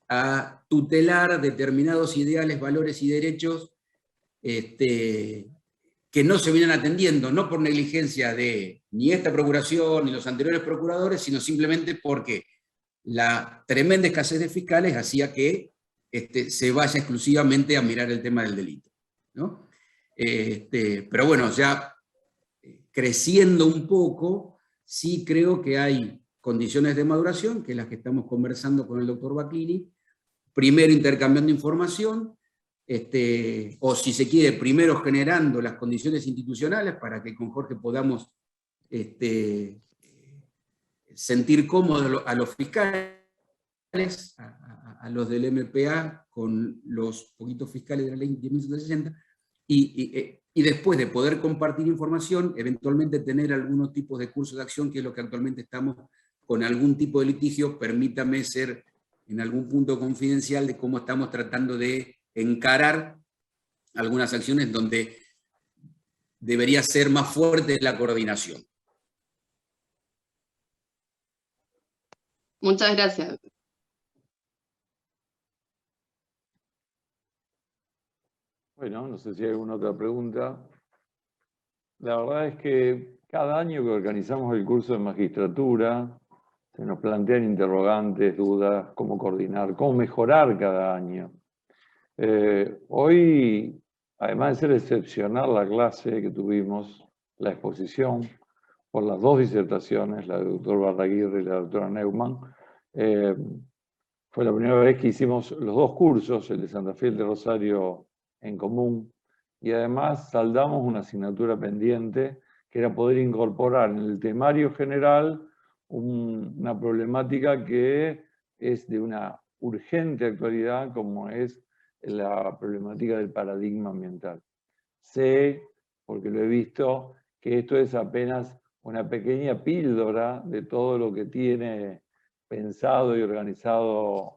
a tutelar determinados ideales, valores y derechos que no se vienen atendiendo, no por negligencia de ni esta procuración ni los anteriores procuradores, sino simplemente porque la tremenda escasez de fiscales hacía que se vaya exclusivamente a mirar el tema del delito, ¿no? Pero bueno, ya creciendo un poco, sí creo que hay condiciones de maduración, que es las que estamos conversando con el doctor Bacchini, primero intercambiando información, o si se quiere, primero generando las condiciones institucionales para que con Jorge podamos sentir cómodos a los fiscales, a los del MPA, con los poquitos fiscales de la ley 10.160, y después de poder compartir información, eventualmente tener algunos tipos de cursos de acción, que es lo que actualmente estamos con algún tipo de litigio. Permítame ser en algún punto confidencial de cómo estamos tratando de encarar algunas acciones donde debería ser más fuerte la coordinación. Muchas gracias. Bueno, no sé si hay alguna otra pregunta. La verdad es que cada año que organizamos el curso de magistratura, se nos plantean interrogantes, dudas, cómo coordinar, cómo mejorar cada año. Hoy, además de ser excepcional la clase que tuvimos, la exposición, por las dos disertaciones, la del doctor Barraguirre y la doctora Neumann, fue la primera vez que hicimos los dos cursos, el de Santa Fe y el de Rosario, en común, y además saldamos una asignatura pendiente, que era poder incorporar en el temario general una problemática que es de una urgente actualidad, como es la problemática del paradigma ambiental. Sé, porque lo he visto, que esto es apenas una pequeña píldora de todo lo que tiene pensado y organizado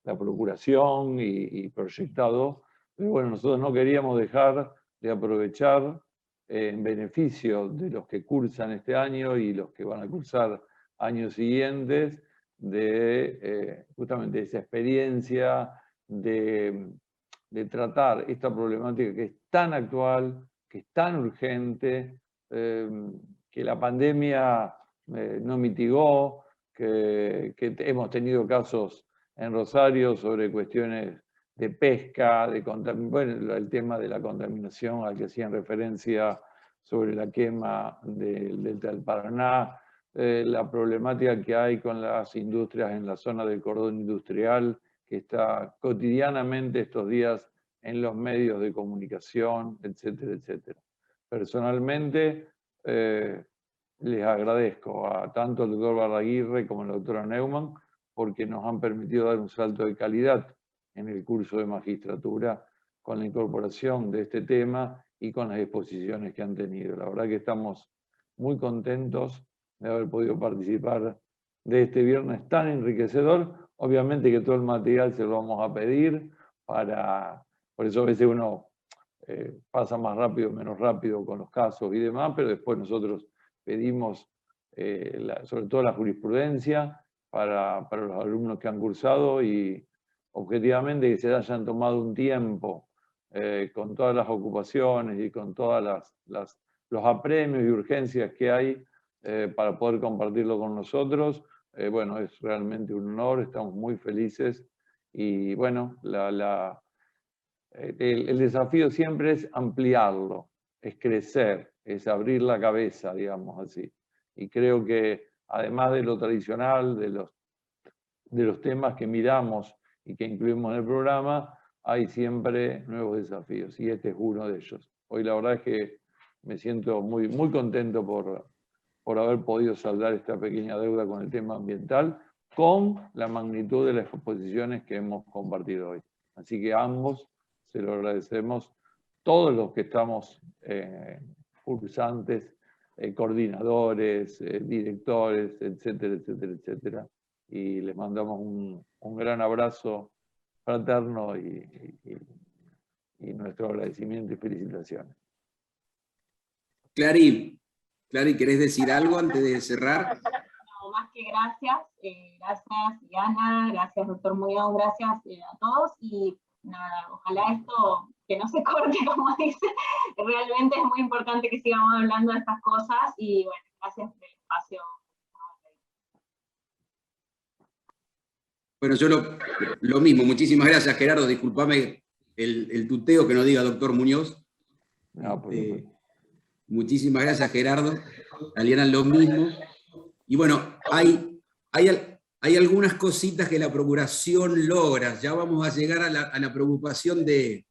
la Procuración y proyectado. Pero bueno, nosotros no queríamos dejar de aprovechar en beneficio de los que cursan este año y los que van a cursar años siguientes, de justamente esa experiencia de tratar esta problemática que es tan actual, que es tan urgente, que la pandemia no mitigó, que hemos tenido casos en Rosario sobre cuestiones de pesca, bueno, el tema de la contaminación al que hacían referencia sobre la quema del Delta del Paraná, la problemática que hay con las industrias en la zona del cordón industrial, que está cotidianamente estos días en los medios de comunicación, etcétera, etcétera. Personalmente, les agradezco a tanto al doctor Barraguirre como a la doctora Neumann, porque nos han permitido dar un salto de calidad en el curso de magistratura con la incorporación de este tema y con las exposiciones que han tenido. La verdad que estamos muy contentos de haber podido participar de este viernes tan enriquecedor. Obviamente que todo el material se lo vamos a pedir, por eso a veces uno pasa más rápido, menos rápido con los casos y demás, pero después nosotros pedimos sobre todo la jurisprudencia para los alumnos que han cursado y objetivamente que se hayan tomado un tiempo con todas las ocupaciones y con todos los apremios y urgencias que hay para poder compartirlo con nosotros. Bueno, es realmente un honor, estamos muy felices y bueno, el desafío siempre es ampliarlo, es crecer, es abrir la cabeza, digamos así. Y creo que además de lo tradicional, de los temas que miramos y que incluimos en el programa, hay siempre nuevos desafíos y este es uno de ellos. Hoy la verdad es que me siento muy, muy contento por haber podido saldar esta pequeña deuda con el tema ambiental, con la magnitud de las exposiciones que hemos compartido hoy. Así que a ambos se lo agradecemos, todos los que estamos cursantes, coordinadores, directores, etcétera, etcétera, etcétera. Y les mandamos un gran abrazo fraterno y nuestro agradecimiento y felicitaciones. Clary, ¿querés decir algo antes de cerrar? No, más que gracias. Gracias, Diana, gracias, doctor Muñoz, gracias a todos. Y nada, ojalá esto que no se corte, como dice. Realmente es muy importante que sigamos hablando de estas cosas. Y bueno, gracias por el espacio. Bueno, yo lo mismo. Muchísimas gracias, Gerardo. Disculpame el tuteo, que no diga doctor Muñoz. No, muchísimas gracias, Gerardo. Aliana, lo mismo. Y bueno, hay algunas cositas que la Procuración logra. Ya vamos a llegar a la preocupación de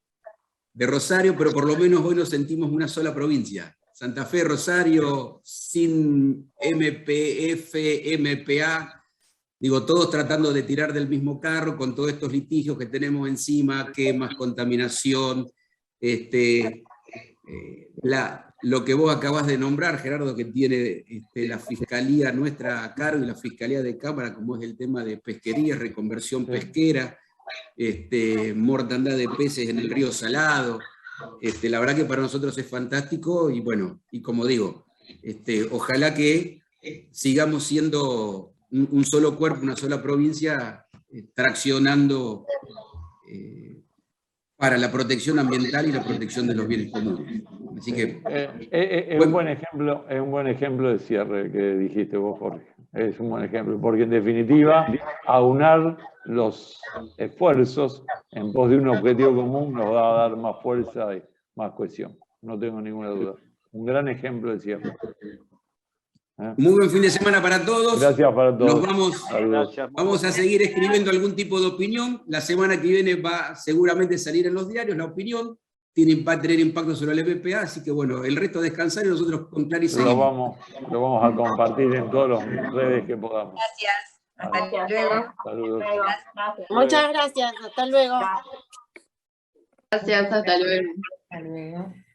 Rosario, pero por lo menos hoy nos sentimos una sola provincia. Santa Fe, Rosario, sin MPF, MPA, digo, todos tratando de tirar del mismo carro con todos estos litigios que tenemos encima, quemas, contaminación, lo que vos acabás de nombrar, Gerardo, que tiene la Fiscalía nuestra a cargo y la Fiscalía de Cámara, como es el tema de pesquería, reconversión pesquera, mortandad de peces en el río Salado. La verdad que para nosotros es fantástico y bueno, y como digo, ojalá que sigamos siendo un solo cuerpo, una sola provincia, traccionando para la protección ambiental y la protección de los bienes comunes. Así que es un buen ejemplo de cierre que dijiste vos, Jorge. Es un buen ejemplo, porque en definitiva, aunar los esfuerzos en pos de un objetivo común nos va a dar más fuerza y más cohesión. No tengo ninguna duda. Un gran ejemplo de cierre. Muy buen fin de semana para todos. Gracias para todos. Vamos a seguir escribiendo algún tipo de opinión. La semana que viene va seguramente a salir en los diarios la opinión. Tiene tener impacto sobre el MPA, así que bueno, el resto descansar y nosotros con Clary seguimos. Lo vamos a compartir en todas las redes que podamos. Gracias. Hasta luego. Saludos. Gracias. Muchas gracias. Hasta luego. Gracias, hasta luego. Hasta luego.